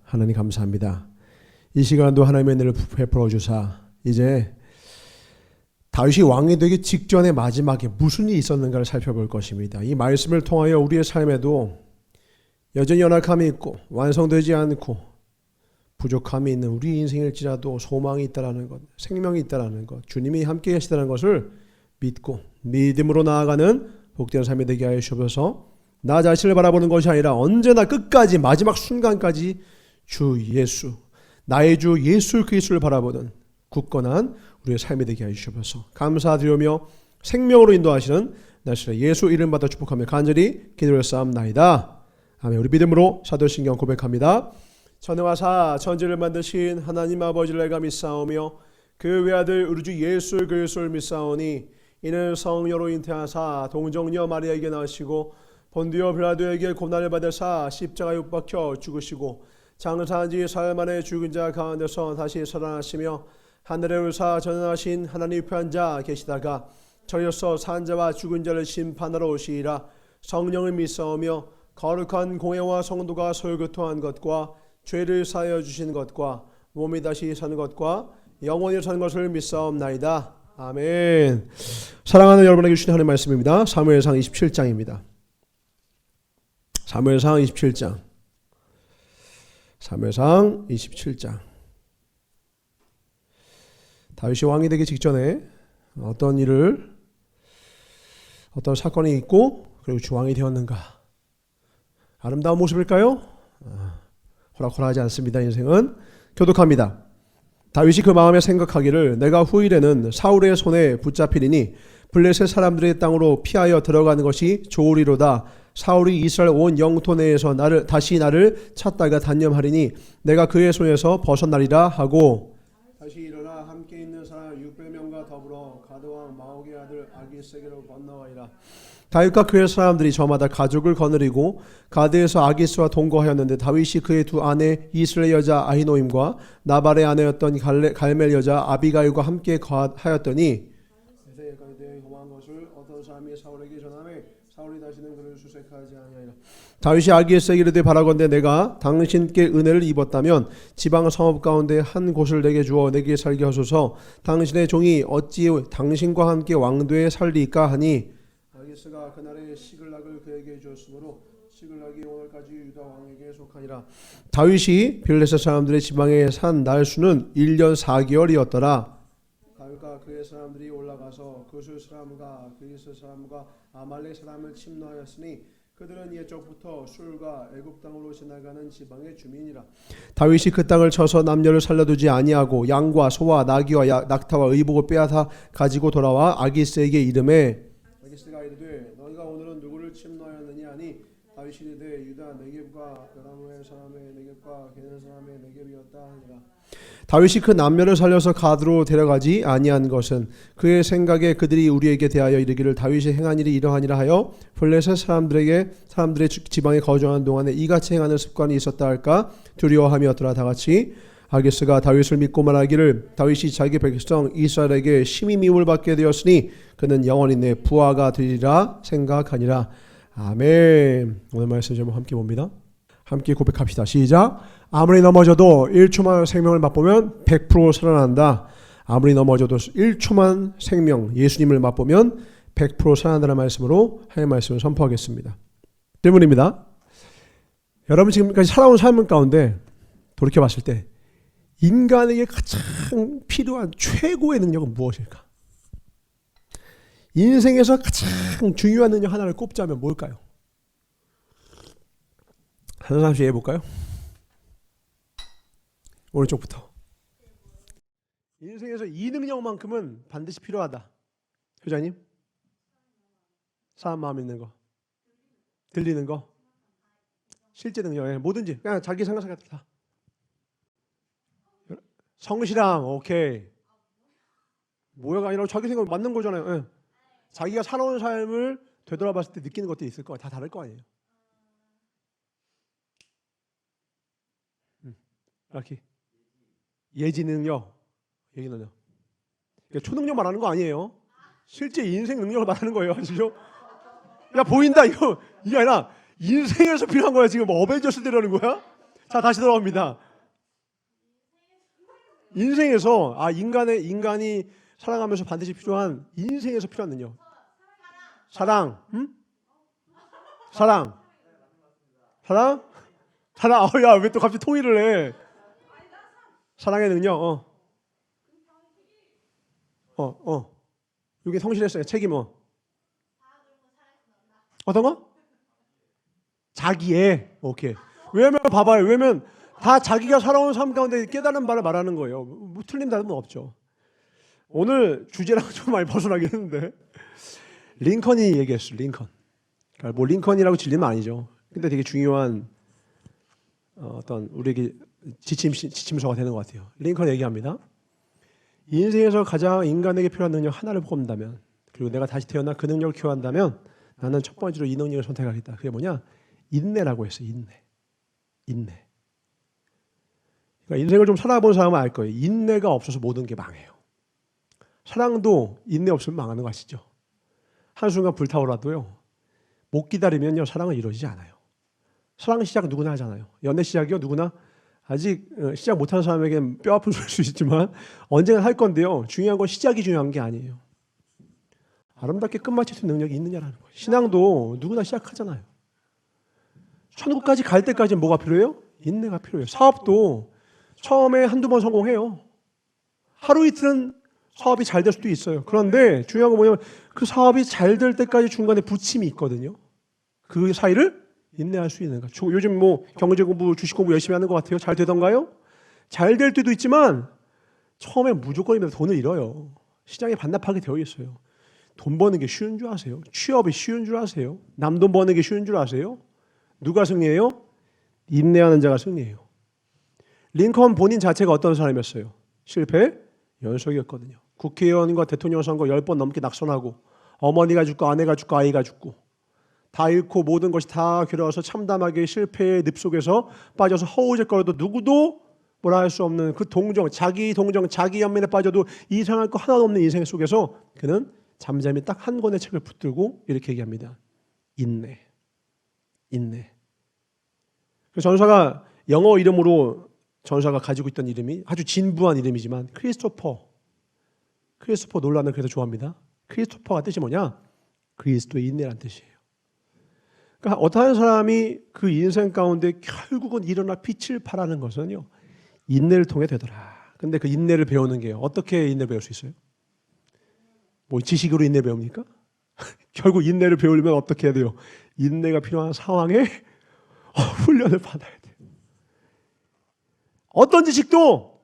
하나님 감사합니다. 이 시간도 하나님의 은혜를 베풀어 주사 이제 다윗이 왕이 되기 직전의 마지막에 무슨 일이 있었는가를 살펴볼 것입니다. 이 말씀을 통하여 우리의 삶에도 여전히 연약함이 있고 완성되지 않고 부족함이 있는 우리 인생일지라도 소망이 있다라는 것, 생명이 있다라는 것, 주님이 함께 계시다는 것을 믿고 믿음으로 나아가는 복된 삶이 되게 하여 주셔서 나 자신을 바라보는 것이 아니라 언제나 끝까지 마지막 순간까지 주 예수, 나의 주 예수 그리스도를 바라보는 굳건한 우리의 삶이 되게 하여 주셔서 감사드리며 생명으로 인도하시는 나시라 예수 이름 받아 축복하며 간절히 기도를 쌓옵나이다. 아멘. 우리 믿음으로 사도신경 고백합니다. 천하와 천지를 만드신 하나님 아버지를 내가 믿사오며 그 외아들 우리 주 예수 그리스도를 믿사오니 이는 성녀로 잉태하사 동정녀 마리아에게 나시고 본디오 빌라도에게 고난을 받으사 십자가에 못 박혀 죽으시고 장사한 지 사흘 만에 죽은 자 가운데서 다시 살아나시며 하늘에 올사 전능하신 하나님 옆에 앉아 계시다가 저리로서 산 자와 죽은 자를 심판하러 오시리라. 성령을 믿사오며 거룩한 공회와 성도가 설교토한 것과 죄를 사하여 주신 것과 몸이 다시 사는 것과 영원히 사는 것을 믿사옵나이다. 아멘. 사랑하는 여러분에게 주신 하나님의 말씀입니다. 사무엘상 27장입니다. 사무엘상 27장. 사무엘상 27장. 다윗이 왕이 되기 직전에 어떤 사건이 있고 그리고 주왕이 되었는가. 아름다운 모습일까요? 호락호락하지 않습니다. 인생은 교독합니다. 다윗이 그 마음에 생각하기를 내가 후일에는 사울의 손에 붙잡히리니 블레셋 사람들의 땅으로 피하여 들어가는 것이 좋으리로다. 사울이 이스라엘 온 영토 내에서 다시 나를 찾다가 단념하리니 내가 그의 손에서 벗어나리라 하고 다시 일어나 함께 있는 사람 600명과 더불어 가드왕 마옥의 아들 아기스에게로 건너가이라. 다윗과 그의 사람들이 저마다 가족을 거느리고 가드에서 아기스와 동거하였는데 다윗이 그의 두 아내 이스라엘 여자 아히노임과 나발의 아내였던 갈멜 여자 아비가일과 함께 하였더니 험한 것을 어떤 사람이 사울에게 전하매 사울이 다시는 그를 수색하지 아니하리라. 다윗이 아기스에게 이르되 바라건대 내가 당신께 은혜를 입었다면 지방 성읍 가운데 한 곳을 내게 주어 내게 살게 하소서. 당신의 종이 어찌 당신과 함께 왕도에 살리까 하니 아기스가 그날에 시글락을 그에게 주었으므로 시글락이 오늘까지 유다 왕에게 속하니라. 다윗이 블레셋 사람들의 지방에 산 날수는 1년 4개월이었더라. 다윗과 그의 사람들이 올라가서 그술 사람과 그리스 사람과 아말렉 사람을 침노하였으니 그들은 옛적부터 술과 애굽 땅으로 지나가는 지방의 주민이라. 다윗이 그 땅을 쳐서 남녀를 살려두지 아니하고 양과 소와 나귀와 낙타와 의복을 빼앗아 가지고 돌아와 아기스에게 이르매 아기스가 이르되 너희가 오늘은 누구를 침노하였느냐 하니 다윗이 이르되 유다 네겝과 여라무엘 사람의 네겝과 게네 사람의 네겝이었다 하니라. 다윗이 그 남녀를 살려서 가드로 데려가지 아니한 것은 그의 생각에 그들이 우리에게 대하여 이르기를 다윗이 행한 일이 이러하니라 하여 블레셋 사람들의 지방에 거주하는 동안에 이같이 행하는 습관이 있었다 할까 두려워함이었더라. 다같이 아기스가 다윗을 믿고 말하기를 다윗이 자기 백성 이스라엘에게 심히 미움을 받게 되었으니 그는 영원히 내 부하가 되리라 생각하니라. 아멘. 오늘 말씀 좀 함께 봅니다. 함께 고백합시다. 시작. 아무리 넘어져도 1초만 생명을 맛보면 100% 살아난다. 아무리 넘어져도 1초만 생명 예수님을 맛보면 100% 살아난다는 말씀으로 하나님의 말씀을 선포하겠습니다. 질문입니다. 여러분 지금까지 살아온 삶 가운데 돌이켜봤을 때 인간에게 가장 필요한 최고의 능력은 무엇일까? 인생에서 가장 중요한 능력 하나를 꼽자면 뭘까요? 한 사람씩 해볼까요? 오른쪽부터. 인생에서 이 능력만큼은 반드시 필요하다. 회장님? 사람 마음 있는 거, 들리는 거, 실제 능력, 뭐든지 그냥 자기 생각할 때 다. 성실함, 오케이. 뭐야가 아니라 자기 생각 맞는 거잖아요. 예. 자기가 살아온 삶을 되돌아봤을 때 느끼는 것들이 있을 거예요. 다 다를 거 아니에요. 이렇게 예지 능력, 예지 능력. 초능력 말하는 거 아니에요. 실제 인생 능력을 말하는 거예요. 아시죠? 야 보인다 이거 이게 아니라 인생에서 필요한 거야. 지금 뭐 어벤져스 되려는 거야? 자, 다시 돌아옵니다. 인생에서 인간이 살아가면서 반드시 필요한 인생에서 필요한 능력. 사랑, 응? 사랑. 야, 왜 또 갑자기 통일을 해? 사랑의 능력. 이게 성실했어요. 책임 어떤 거? 자기의. 오케이. 왜냐면 봐봐요. 왜냐면 다 자기가 살아온 삶 가운데 깨달은 바를 말하는 거예요. 뭐 틀린 답은 없죠. 오늘 주제랑 좀 많이 벗어나긴 했는데 링컨이 얘기했어요. 링컨. 그러니까 뭐 링컨이라고 질리면 아니죠. 근데 되게 중요한 어떤 우리에게 지침서가 되는 것 같아요. 링컨 얘기합니다. 인생에서 가장 인간에게 필요한 능력 하나를 뽑는다면, 그리고 내가 다시 태어나 그 능력을 키워한다면 나는 첫 번째로 이 능력을 선택하겠다. 그게 뭐냐? 인내라고 했어요. 인내. 그러니까 인생을 좀 살아본 사람은 알 거예요. 인내가 없어서 모든 게 망해요. 사랑도 인내 없으면 망하는 거 아시죠? 한순간 불타오라도요, 못 기다리면요 사랑은 이루어지지 않아요. 사랑 시작 누구나 하잖아요. 연애 시작이요 누구나 아직 시작 못한 사람에게는 뼈 아픈 소리일 수 있지만 언젠가 할 건데요. 중요한 건 시작이 중요한 게 아니에요. 아름답게 끝마칠 수 있는 능력이 있느냐라는 거예요. 신앙도 누구나 시작하잖아요. 천국까지 갈 때까지 뭐가 필요해요? 인내가 필요해요. 사업도 처음에 한두 번 성공해요. 하루 이틀은 사업이 잘 될 수도 있어요. 그런데 중요한 건 뭐냐면 그 사업이 잘 될 때까지 중간에 부침이 있거든요. 그 사이를 인내할 수 있는가. 요즘 뭐 경제 공부, 주식 공부 열심히 하는 것 같아요. 잘 되던가요? 잘 될 때도 있지만 처음에 무조건이면 돈을 잃어요. 시장에 반납하게 되어 있어요. 돈 버는 게 쉬운 줄 아세요? 취업이 쉬운 줄 아세요? 남 돈 버는 게 쉬운 줄 아세요? 누가 승리해요? 인내하는 자가 승리해요. 링컨 본인 자체가 어떤 사람이었어요? 실패 연속이었거든요. 국회의원과 대통령 선거 10번 넘게 낙선하고 어머니가 죽고 아내가 죽고 아이가 죽고 다 잃고 모든 것이 다 괴로워서 참담하게 실패의 늪속에서 빠져서 허우적거려도 누구도 뭐라 할 수 없는 그 자기 연민에 빠져도 이상할 거 하나도 없는 인생 속에서 그는 잠잠히 딱 한 권의 책을 붙들고 이렇게 얘기합니다. 인내. 그 전사가 영어 이름으로 전사가 가지고 있던 이름이 아주 진부한 이름이지만 크리스토퍼 논란을 그래서 좋아합니다. 크리스토퍼가 뜻이 뭐냐? 그리스도의 인내란 뜻이에요. 그러니까 어떠한 사람이 그 인생 가운데 결국은 일어나 빛을 발하는 것은요 인내를 통해 되더라. 근데 그 인내를 배우는 게요 어떻게 인내를 배울 수 있어요? 뭐 지식으로 인내 배웁니까? 결국 인내를 배우려면 어떻게 해야 돼요? 인내가 필요한 상황에 훈련을 받아야 돼요. 어떤 지식도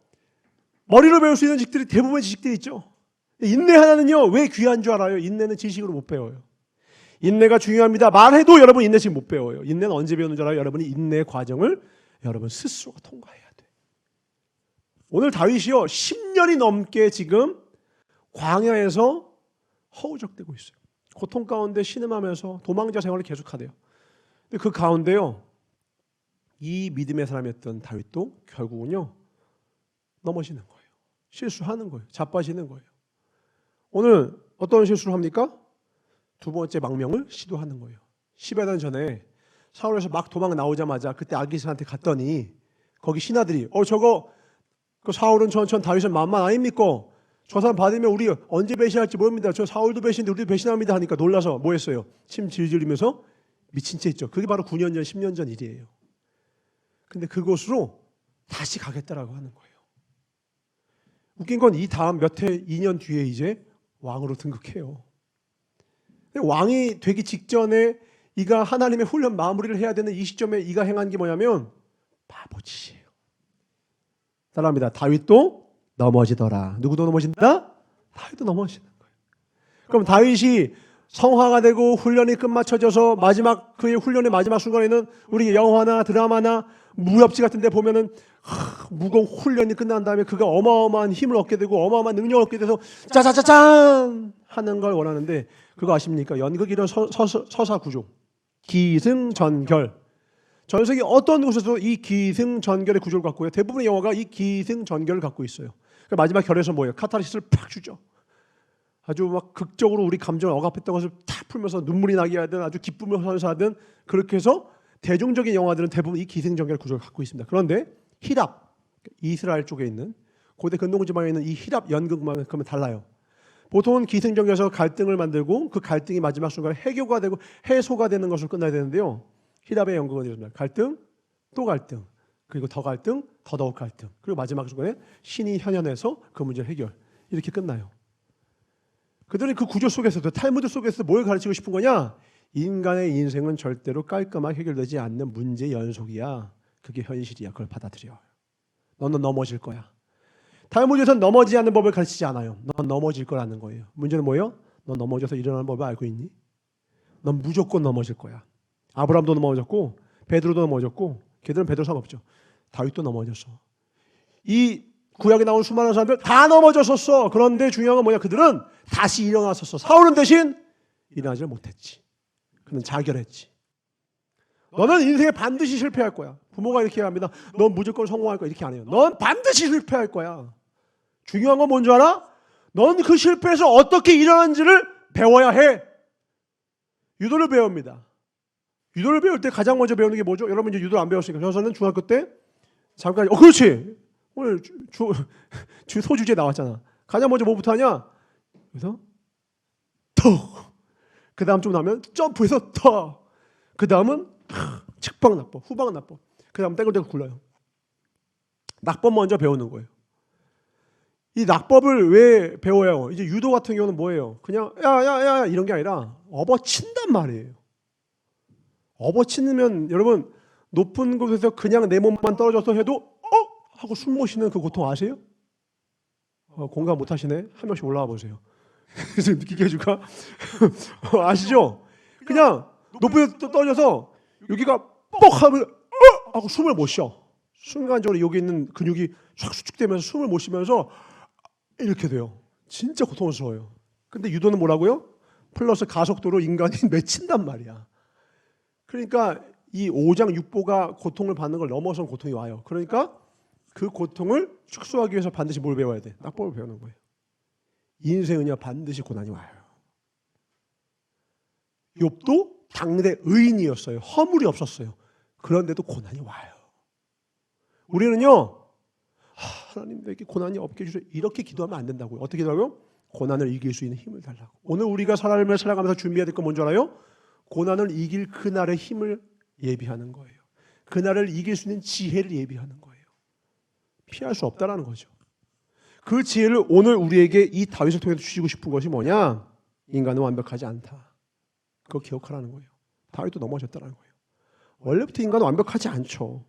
머리로 배울 수 있는 지식들이 대부분의 지식들이 있죠. 인내 하나는요 왜 귀한 줄 알아요? 인내는 지식으로 못 배워요. 인내가 중요합니다. 말해도 여러분 인내 지금 못 배워요. 인내는 언제 배우는 줄 알아요? 여러분이 인내 과정을 여러분 스스로가 통과해야 돼. 오늘 다윗이요 10년이 넘게 지금 광야에서 허우적대고 있어요. 고통 가운데 신음하면서 도망자 생활을 계속하대요. 근데 그 가운데요 이 믿음의 사람이었던 다윗도 결국은요 넘어지는 거예요. 실수하는 거예요. 자빠지는 거예요. 오늘 어떤 실수를 합니까? 두 번째 망명을 시도하는 거예요. 10여 년 전에 사울에서 막 도망 나오자마자 그때 아기스한테 갔더니 거기 신하들이 저거 그 사울은 전 다윗은 만만 아닙니까? 저 사람 받으면 우리 언제 배신할지 모릅니다. 저 사울도 배신인데 우리도 배신합니다 하니까 놀라서 뭐 했어요? 침 질질 흘리면서 미친 채 있죠. 그게 바로 9년 전 10년 전 일이에요. 근데 그곳으로 다시 가겠다라고 하는 거예요. 웃긴 건 이 다음 몇 해 2년 뒤에 이제 왕으로 등극해요. 왕이 되기 직전에 이가 하나님의 훈련 마무리를 해야 되는 이 시점에 이가 행한 게 뭐냐면 바보짓이에요. 따라합니다. 다윗도 넘어지더라. 누구도 넘어진다? 다윗도 넘어지는 거예요. 그럼 다윗이 성화가 되고 훈련이 끝마쳐져서 마지막 그의 훈련의 마지막 순간에는 우리 영화나 드라마나 무협지 같은 데 보면은 무거운 훈련이 끝난 다음에 그가 어마어마한 힘을 얻게 되고 어마어마한 능력을 얻게 돼서 짜자자잔 하는 걸 원하는데 그거 아십니까? 연극 이런 서사 구조 기승전결 전 세계 어떤 곳에서도 이 기승전결의 구조를 갖고 있어요. 대부분의 영화가 이 기승전결을 갖고 있어요. 그러니까 마지막 결에서 뭐예요? 카타르시스를 팍 주죠. 아주 막 극적으로 우리 감정을 억압했던 것을 다 풀면서 눈물이 나게 하든 아주 기쁨을 선사하든 그렇게 해서 대중적인 영화들은 대부분 이 기승전결 구조를 갖고 있습니다. 그런데 히랍, 이스라엘 쪽에 있는 고대 근동 지방에 있는 이 히랍 연극만큼은 달라요. 보통은 기승전결에서 갈등을 만들고 그 갈등이 마지막 순간에 해교가 되고 해소가 되는 것으로 끝나야 되는데요. 히랍의 연극은 이렇습니다. 갈등, 또 갈등, 그리고 더 갈등, 더더욱 갈등, 그리고 마지막 순간에 신이 현현해서 그 문제를 해결, 이렇게 끝나요. 그들은 그 구조 속에서도, 탈무드 속에서 뭘 가르치고 싶은 거냐? 인간의 인생은 절대로 깔끔하게 해결되지 않는 문제 연속이야. 그게 현실이야. 그걸 받아들여. 너는 넘어질 거야. 탈무드에서는 넘어지지 않는 법을 가르치지 않아요. 넌 넘어질 거라는 거예요. 문제는 뭐예요? 넌 넘어져서 일어나는 법을 알고 있니? 넌 무조건 넘어질 거야. 아브라함도 넘어졌고 베드로도 넘어졌고, 걔들은 베드로 상관없죠. 다윗도 넘어졌어. 이 구약에 나온 수많은 사람들 다 넘어졌었어. 그런데 중요한 건 뭐냐? 그들은 다시 일어났었어. 사울은 대신 일어나지 못했지. 그는 자결했지. 너는 인생에 반드시 실패할 거야. 부모가 이렇게 합니다. 넌 무조건 성공할 거야. 이렇게 안 해요. 넌 반드시 실패할 거야. 중요한 건 뭔지 알아? 넌 그 실패에서 어떻게 일어나는지를 배워야 해. 유도를 배웁니다. 유도를 배울 때 가장 먼저 배우는 게 뭐죠? 여러분 이제 유도를 안 배웠으니까. 저는 중학교 때 잠깐, 그렇지. 오늘 소주제 나왔잖아. 가장 먼저 뭐부터 하냐? 그래서 턱. 그 다음 좀 나면 점프해서 턱. 그 다음은 측방 낙법, 후방 낙법. 그 다음 떼굴떼굴 굴러요. 낙법 먼저 배우는 거예요. 이 낙법을 왜 배워요? 이제 유도 같은 경우는 뭐예요? 그냥 야야야 이런 게 아니라 업어친단 말이에요. 업어치면 여러분 높은 곳에서 그냥 내 몸만 떨어져서 해도 하고 숨 못 쉬는 그 고통 아세요? 공감 못 하시네? 한 명씩 올라와 보세요. 그래서 느끼게 해줄까? 아시죠? 그냥 높은 데서 떨어져서 여기가 뻑 하고 숨을 못 쉬어. 순간적으로 여기 있는 근육이 쫙 수축되면서 숨을 못 쉬면서 이렇게 돼요. 진짜 고통스러워요. 근데 유도는 뭐라고요? 플러스 가속도로 인간이 맺힌단 말이야. 그러니까 이 오장육보가 고통을 받는 걸 넘어선 고통이 와요. 그러니까 그 고통을 축소하기 위해서 반드시 뭘 배워야 돼? 낙법을 배우는 거예요. 인생은요 반드시 고난이 와요. 욥도 당대 의인이었어요. 허물이 없었어요. 그런데도 고난이 와요. 우리는요 하나님 내게 고난이 없게 해주세요. 이렇게 기도하면 안 된다고요. 어떻게 기도하고요? 고난을 이길 수 있는 힘을 달라고. 오늘 우리가 삶을 살아가면서 준비해야 될 건 뭔지 알아요? 고난을 이길 그날의 힘을 예비하는 거예요. 그날을 이길 수 있는 지혜를 예비하는 거예요. 피할 수 없다라는 거죠. 그 지혜를 오늘 우리에게 이 다윗을 통해서 주시고 싶은 것이 뭐냐? 인간은 완벽하지 않다. 그거 기억하라는 거예요. 다윗도 넘어졌다는 거예요. 원래부터 인간은 완벽하지 않죠.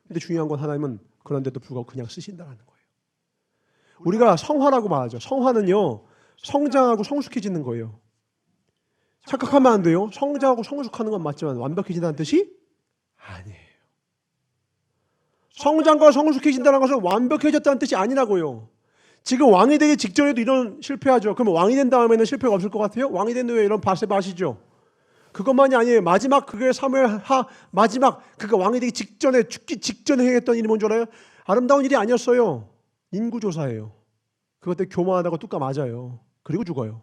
근데 중요한 건 하나님은 그런데도 불구하고 그냥 쓰신다는 거예요. 우리가 성화라고 말하죠. 성화는요 성장하고 성숙해지는 거예요. 착각하면 안 돼요. 성장하고 성숙하는 건 맞지만 완벽해진다는 뜻이 아니에요. 성장과 성숙해진다는 것은 완벽해졌다는 뜻이 아니라고요. 지금 왕이 되기 직전에도 이런 실패하죠. 그러면 왕이 된 다음에는 실패가 없을 것 같아요? 왕이 된 후에 이런 바세바 아시죠? 그것만이 아니에요. 마지막 그게 사무엘하 마지막 그가 왕이 되기 직전에 죽기 직전에 행했던 일이 뭔지 알아요? 아름다운 일이 아니었어요. 인구조사예요. 그것 때문에 교만하다고 뚝까 맞아요. 그리고 죽어요.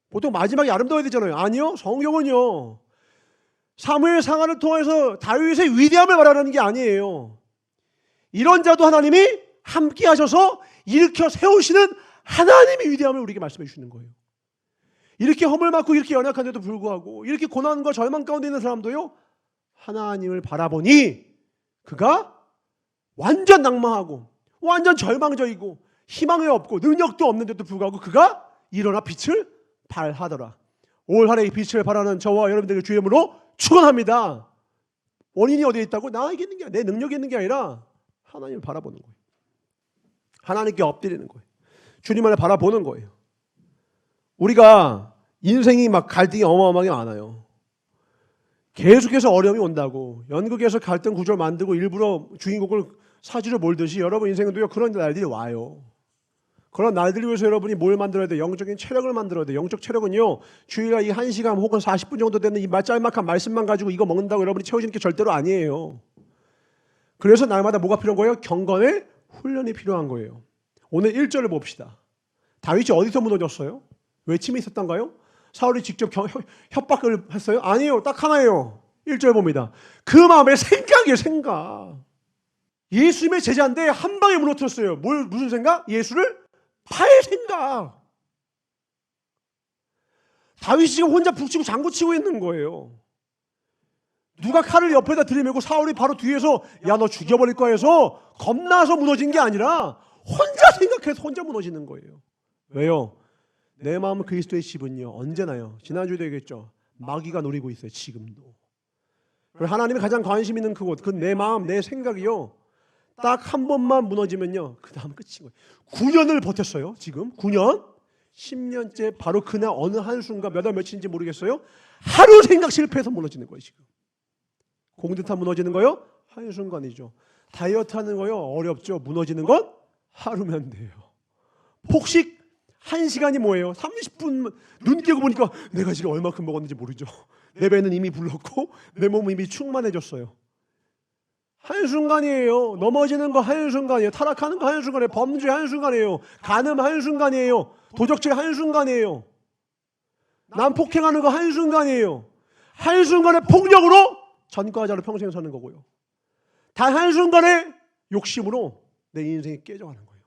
보통 마지막이 아름다워야 되잖아요. 아니요. 성경은요. 사무엘 상하를 통해서 다윗의 위대함을 말하는 게 아니에요. 이런 자도 하나님이 함께 하셔서 일으켜 세우시는 하나님의 위대함을 우리에게 말씀해 주시는 거예요. 이렇게 허물 많고 이렇게 연약한데도 불구하고 이렇게 고난과 절망 가운데 있는 사람도요. 하나님을 바라보니 그가 완전 낭망하고 완전 절망적이고 희망이 없고 능력도 없는데도 불구하고 그가 일어나 빛을 발하더라. 올 한해 이 빛을 발하는 저와 여러분들에게 주의 이름으로 축원합니다. 원인이 어디에 있다고? 나에게 있는 게 아니라, 내 능력에 있는 게 아니라 하나님을 바라보는 거예요. 하나님께 엎드리는 거예요. 주님을 바라보는 거예요. 우리가 인생이 막 갈등이 어마어마하게 많아요. 계속해서 어려움이 온다고 연극에서 갈등 구조를 만들고 일부러 주인공을 사지로 몰듯이 여러분 인생도요 그런 날들이 와요. 그런 날들을 위해서 여러분이 뭘 만들어야 돼요? 영적인 체력을 만들어야 돼요. 영적 체력은요 주일날 이 1시간 혹은 40분 정도 되는 이 짤막한 말씀만 가지고 이거 먹는다고 여러분이 채워지는 게 절대로 아니에요. 그래서 날마다 뭐가 필요한 거예요? 경건의 훈련이 필요한 거예요. 오늘 1절을 봅시다. 다윗이 어디서 무너졌어요? 외침이 있었던가요? 사울이 직접 협박을 했어요? 아니에요. 딱 하나예요. 1절 봅니다. 그 마음의 생각이에요. 생각. 예수님의 제자인데 한 방에 무너뜨렸어요. 무슨 생각? 예수를 팔 생각. 다윗이 지금 혼자 북치고 장구치고 있는 거예요. 누가 칼을 옆에다 들이매고 사울이 바로 뒤에서 야 너 죽여버릴 거야 해서 겁나서 무너진 게 아니라 혼자 생각해서 혼자 무너지는 거예요. 왜요? 내 마음은 그리스도의 집은요 언제나요? 지난주에도 얘기했죠. 마귀가 노리고 있어요. 지금도. 하나님이 가장 관심 있는 그곳, 그 내 마음, 내 생각이요 딱 한 번만 무너지면요 그 다음 끝인 거예요. 9년을 버텼어요. 지금 9년 10년째 바로 그날 어느 한순간 몇 월 며칠인지 모르겠어요. 하루 생각 실패해서 무너지는 거예요. 지금 공듯하 무너지는 거요 한순간이죠. 다이어트 하는 거요 어렵죠. 무너지는 건 하루면 돼요. 폭식 1시간이 뭐예요? 30분 눈 깨고 보니까 내가 지금 얼마큼 먹었는지 모르죠. 내 배는 이미 불렀고 내 몸은 이미 충만해졌어요. 한순간이에요. 넘어지는 거 한순간이에요. 타락하는 거 한순간이에요. 범죄 한순간이에요. 간음 한순간이에요. 도적질 한순간이에요. 남 폭행하는 거 한순간이에요. 한순간의 폭력으로 전과자로 평생 사는 거고요. 단 한순간의 욕심으로 내 인생이 깨져가는 거예요.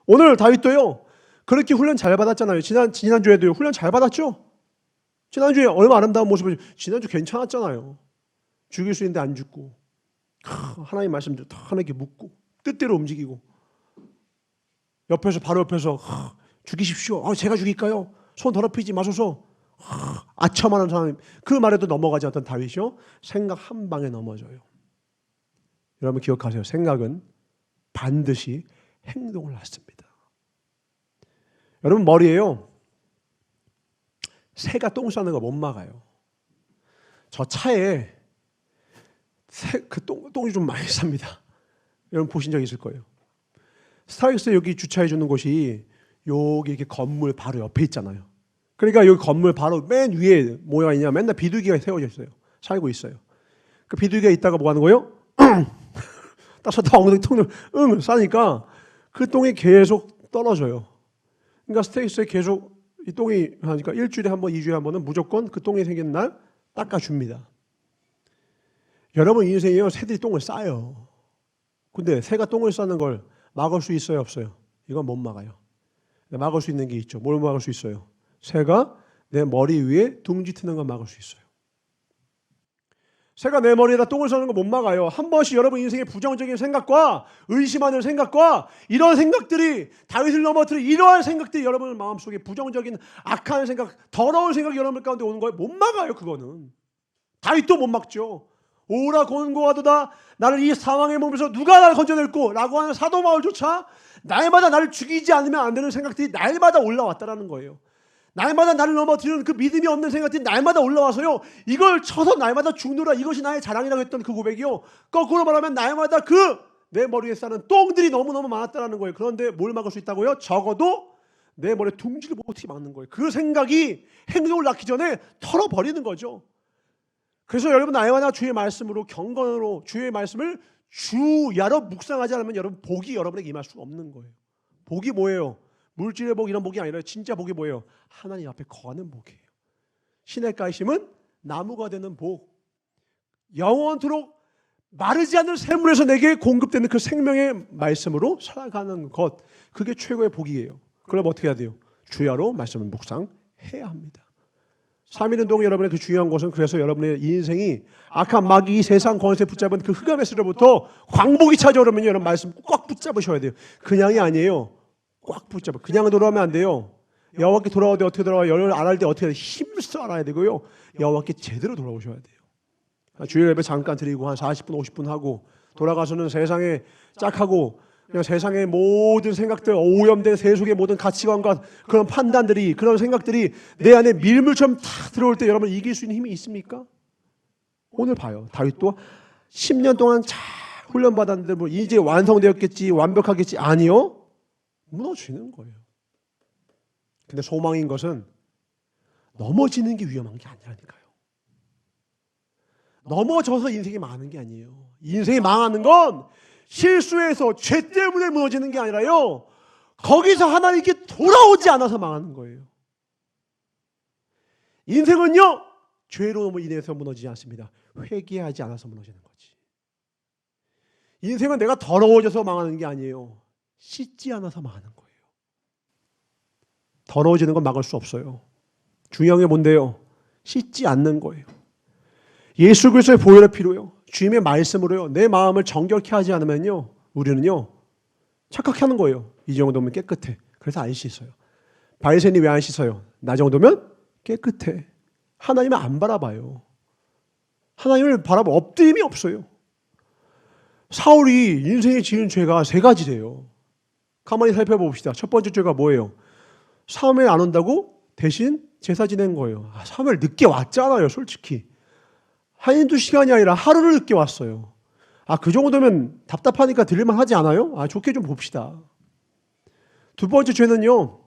오늘 다윗도요 그렇게 훈련 잘 받았잖아요. 지난주에도요 훈련 잘 받았죠. 지난주에 얼마 아름다운 모습을 지난주 괜찮았잖아요. 죽일 수 있는데 안 죽고 하나님 말씀대로 다 하나님께 묻고 뜻대로 움직이고 바로 옆에서 죽이십시오. 제가 죽일까요? 손 더럽히지 마소서. 아첨하는 사람 그 말에도 넘어가지 않던 다윗이요 생각 한 방에 넘어져요. 여러분 기억하세요. 생각은 반드시 행동을 낳습니다. 여러분 머리에요 새가 똥 싸는 거 못 막아요. 저 차에 똥이 좀 많이 쌉니다. 여러분 보신 적 있을 거예요. 스타벅스 여기 주차해 주는 곳이 여기 이렇게 건물 바로 옆에 있잖아요. 그러니까 여기 건물 바로 맨 위에 뭐가 있냐 맨날 비둘기가 세워져 있어요. 살고 있어요. 그 비둘기가 있다가 뭐 하는 거예요? 따서 엉덩이 통을 싸니까 그 똥이 계속 떨어져요. 그러니까 스테이크스에 계속 이 똥이 하니까 일주일에 한 번, 2주에 한 번은 무조건 그 똥이 생긴 날 닦아줍니다. 여러분 인생이요 새들이 똥을 싸요. 근데 새가 똥을 싸는 걸 막을 수 있어요 없어요? 이건 못 막아요. 막을 수 있는 게 있죠. 뭘 막을 수 있어요? 새가 내 머리 위에 둥지 트는 걸 막을 수 있어요. 새가 내 머리에다 똥을 싸는 거 못 막아요. 한 번씩 여러분 인생의 부정적인 생각과 의심하는 생각과 이런 생각들이 다윗을 넘어뜨린 이러한 생각들이 여러분 마음속에 부정적인 악한 생각, 더러운 생각이 여러분 가운데 오는 거예요. 못 막아요. 그거는. 다윗도 못 막죠. 오라 권고하도다 나를 이 상황에 몸에서 누가 나를 건져낼꼬 라고 하는 사도바울조차 날마다 나를 죽이지 않으면 안 되는 생각들이 날마다 올라왔다라는 거예요. 날마다 나를 넘어뜨리는 그 믿음이 없는 생각들이 날마다 올라와서요 이걸 쳐서 날마다 죽느라 이것이 나의 자랑이라고 했던 그 고백이요 거꾸로 말하면 날마다 그 내 머리에 싸는 똥들이 너무너무 많았다는 거예요. 그런데 뭘 막을 수 있다고요? 적어도 내 머리에 둥지를 어떻게 막는 거예요. 그 생각이 행동을 낳기 전에 털어버리는 거죠. 그래서 여러분 나와 주의 말씀으로 경건으로 주의 말씀을 주야로 묵상하지 않으면 여러분 복이 여러분에게 임할 수가 없는 거예요. 복이 뭐예요? 물질의 복 이런 복이 아니라 진짜 복이 뭐예요? 하나님 앞에 거하는 복이에요. 시냇가에 심은 나무가 되는 복, 영원토록 마르지 않는 샘물에서 내게 공급되는 그 생명의 말씀으로 살아가는 것, 그게 최고의 복이에요. 그럼 어떻게 해야 돼요? 주야로 말씀을 묵상해야 합니다. 3일운동 여러분의 그 중요한 것은 그래서 여러분의 인생이 악한 마귀 이 세상 권세 붙잡은 그 흑암의 세로부터 광복이 찾아오려면 여러분 말씀 꽉 붙잡으셔야 돼요. 그냥이 아니에요. 꽉 붙잡아. 그냥 돌아오면 안 돼요. 여호와께 돌아올 때 어떻게 돌아와요? 여러분 알아야 때 어떻게 해야 돼요? 힘써 알아야 되고요. 여호와께 제대로 돌아오셔야 돼요. 주일 예배 잠깐 드리고 한 40분 50분 하고 돌아가서는 세상에 짝하고 그냥 세상의 모든 생각들 오염된 세속의 모든 가치관과 그런 판단들이 그런 생각들이 내 안에 밀물처럼 다 들어올 때 여러분 이길 수 있는 힘이 있습니까? 오늘 봐요. 다윗도 10년 동안 잘 훈련받았는데 뭐 이제 완성되었겠지 완벽하겠지 아니요. 무너지는 거예요. 근데 소망인 것은 넘어지는 게 위험한 게 아니라니까요. 넘어져서 인생이 망하는 게 아니에요. 인생이 망하는 건 실수해서 죄 때문에 무너지는 게 아니라요. 거기서 하나님께 돌아오지 않아서 망하는 거예요. 인생은요. 죄로 인해서 무너지지 않습니다. 회개하지 않아서 무너지는 거지. 인생은 내가 더러워져서 망하는 게 아니에요. 씻지 않아서 망하는 거예요. 더러워지는 건 막을 수 없어요. 중요한 게 뭔데요? 씻지 않는 거예요. 예수 그리스도의 보혈이 필요해요. 주님의 말씀으로요. 내 마음을 정결케 하지 않으면요, 우리는요 착각해 하는 거예요. 이 정도면 깨끗해. 그래서 안 씻어요. 바리새인이 왜 안 씻어요? 나 정도면 깨끗해. 하나님을 안 바라봐요. 하나님을 바라볼 엎드림이 없어요. 사울이 인생에 지은 죄가 세 가지래요. 가만히 살펴봅시다. 첫 번째 죄가 뭐예요? 사무엘 안 온다고 대신 제사 지낸 거예요. 사무엘 늦게 왔잖아요. 솔직히 한두 시간이 아니라 하루를 늦게 왔어요. 그 정도면 답답하니까 들릴만 하지 않아요? 좋게 좀 봅시다. 두 번째 죄는요,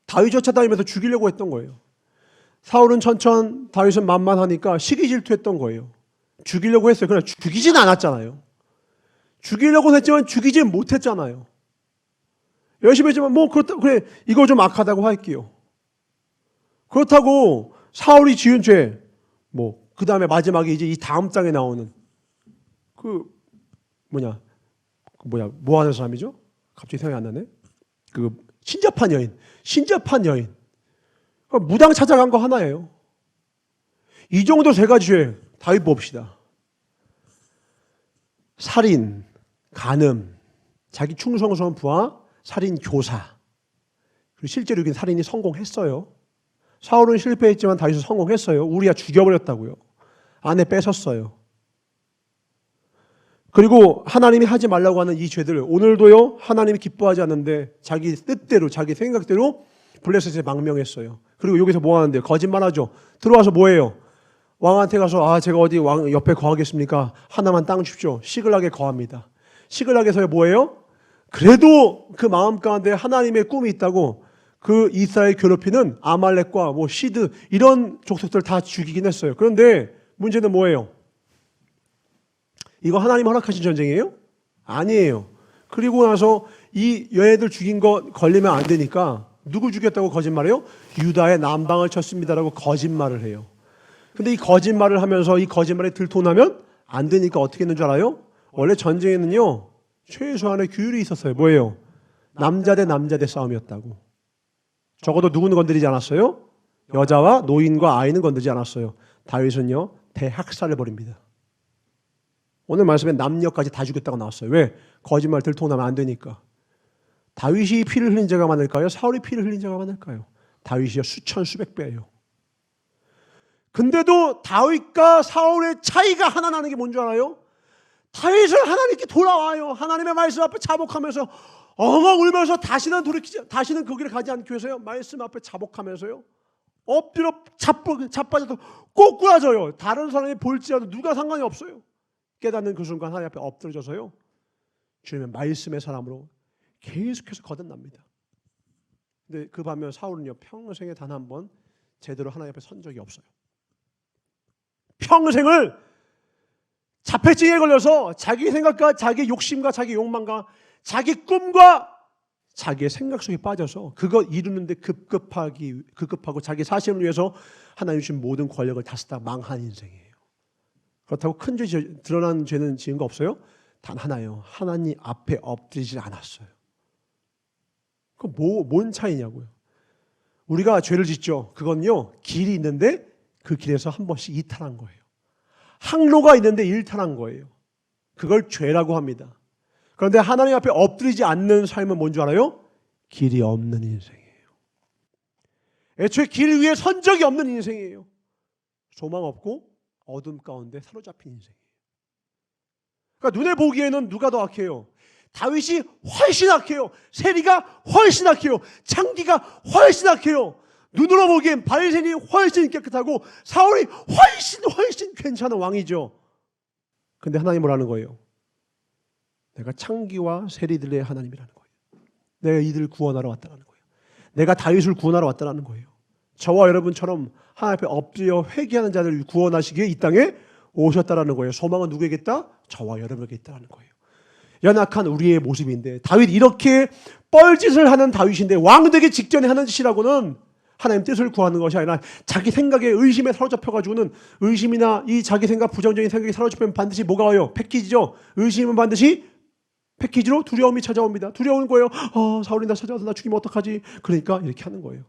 다윗 쫓아다니면서 죽이려고 했던 거예요. 사울은 천천, 다윗은 만만하니까 시기 질투했던 거예요. 죽이려고 했어요. 그러나 죽이진 않았잖아요. 죽이려고 했지만 죽이진 못했잖아요. 열심히 했지만 그렇다, 그래 이거 좀 악하다고 할게요. 그렇다고 사울이 지은 죄, 그 다음에 마지막에 이제 이 다음 장에 나오는 뭐 하는 사람이죠? 갑자기 생각이 안 나네. 신접한 여인. 무당 찾아간 거 하나예요. 이 정도 세 가지 죄 다윗 봅시다. 살인, 간음, 자기 충성스러운 부하, 살인 교사. 그리고 실제로 여긴 살인이 성공했어요. 사울은 실패했지만 다윗은 성공했어요. 우리야 죽여버렸다고요. 아내 뺏었어요. 그리고 하나님이 하지 말라고 하는 이 죄들, 오늘도요 하나님이 기뻐하지 않는데 자기 뜻대로 자기 생각대로 블레셋에 망명했어요. 그리고 여기서 뭐 하는데요? 거짓말하죠. 들어와서 뭐해요? 왕한테 가서 제가 어디 왕 옆에 거하겠습니까? 하나만 땅 주십시오. 시글락에 거합니다. 시글락에서 뭐해요? 그래도 그 마음 가운데 하나님의 꿈이 있다고 그 이스라엘 괴롭히는 아말렉과 시드 이런 족속들 다 죽이긴 했어요. 그런데 문제는 뭐예요? 이거 하나님 허락하신 전쟁이에요? 아니에요. 그리고 나서 이 얘네들 죽인 거 걸리면 안 되니까 누구 죽였다고 거짓말해요? 유다의 남방을 쳤습니다라고 거짓말을 해요. 근데 이 거짓말을 하면서 이 거짓말에 들통나면 안 되니까 어떻게 했는 줄 알아요? 원래 전쟁에는요 최소한의 규율이 있었어요. 뭐예요? 남자 대 남자 대 싸움이었다고. 적어도 누구는 건드리지 않았어요? 여자와 노인과 아이는 건드리지 않았어요. 다윗은요 대학살을 벌입니다. 오늘 말씀에 남녀까지 다 죽였다고 나왔어요. 왜? 거짓말 들통나면 안 되니까. 다윗이 피를 흘린 자가 많을까요? 사울이 피를 흘린 자가 많을까요? 다윗이요 수천 수백 배예요. 근데도 다윗과 사울의 차이가 하나 나는 게 뭔지 알아요? 다윗은 하나님께 돌아와요. 하나님의 말씀 앞에 자복하면서 엉엉 울면서 다시는 거기를 가지 않기 위해서요. 말씀 앞에 자복하면서요. 엎드려 자빠져도 꼬꾸라져요. 다른 사람이 볼지라도 누가 상관이 없어요. 깨닫는 그 순간 하나님 앞에 엎드려져서요. 주님의 말씀의 사람으로 계속해서 거듭납니다. 근데 그 반면 사울은요 평생에 단 한 번 제대로 하나님 앞에 선 적이 없어요. 평생을 자폐증에 걸려서 자기 생각과 자기 욕심과 자기 욕망과 자기 꿈과 자기의 생각 속에 빠져서 그거 이루는데 급급하고 자기 사심을 위해서 하나님 주신 모든 권력을 다 쓰다 망한 인생이에요. 그렇다고 큰 죄 드러난 죄는 지은 거 없어요? 단 하나요. 하나님 앞에 엎드리질 않았어요. 그 뭔 차이냐고요. 우리가 죄를 짓죠. 그건요 길이 있는데 그 길에서 한 번씩 이탈한 거예요. 항로가 있는데 일탈한 거예요. 그걸 죄라고 합니다. 그런데 하나님 앞에 엎드리지 않는 삶은 뭔 줄 알아요? 길이 없는 인생이에요. 애초에 길 위에 선 적이 없는 인생이에요. 소망 없고 어둠 가운데 사로잡힌 인생이에요. 그러니까 눈에 보기에는 누가 더 악해요? 다윗이 훨씬 악해요. 세리가 훨씬 악해요. 창기가 훨씬 악해요. 눈으로 보기엔 바리새인이 훨씬 깨끗하고 사울이 훨씬 괜찮은 왕이죠. 근데 하나님 뭐라는 거예요? 내가 창기와 세리들의 하나님이라는 거예요. 내가 이들을 구원하러 왔다는 거예요. 내가 다윗을 구원하러 왔다는 거예요. 저와 여러분처럼 하나님 앞에 엎드려 회개하는 자들을 구원하시기에 이 땅에 오셨다는 거예요. 소망은 누구에게 있다? 저와 여러분에게 있다는 거예요. 연약한 우리의 모습인데 다윗 이렇게 뻘짓을 하는 다윗인데 왕 되기 직전에 하는 짓이라고는 하나님 뜻을 구하는 것이 아니라 자기 생각에 의심에 사로잡혀가지고는 의심이나 이 자기 생각, 부정적인 생각이 사로잡히면 반드시 뭐가 와요? 패키지죠. 의심은 반드시 패키지로 두려움이 찾아옵니다. 두려운 거예요. 사울이 나 찾아와서 나 죽이면 어떡하지? 그러니까 이렇게 하는 거예요.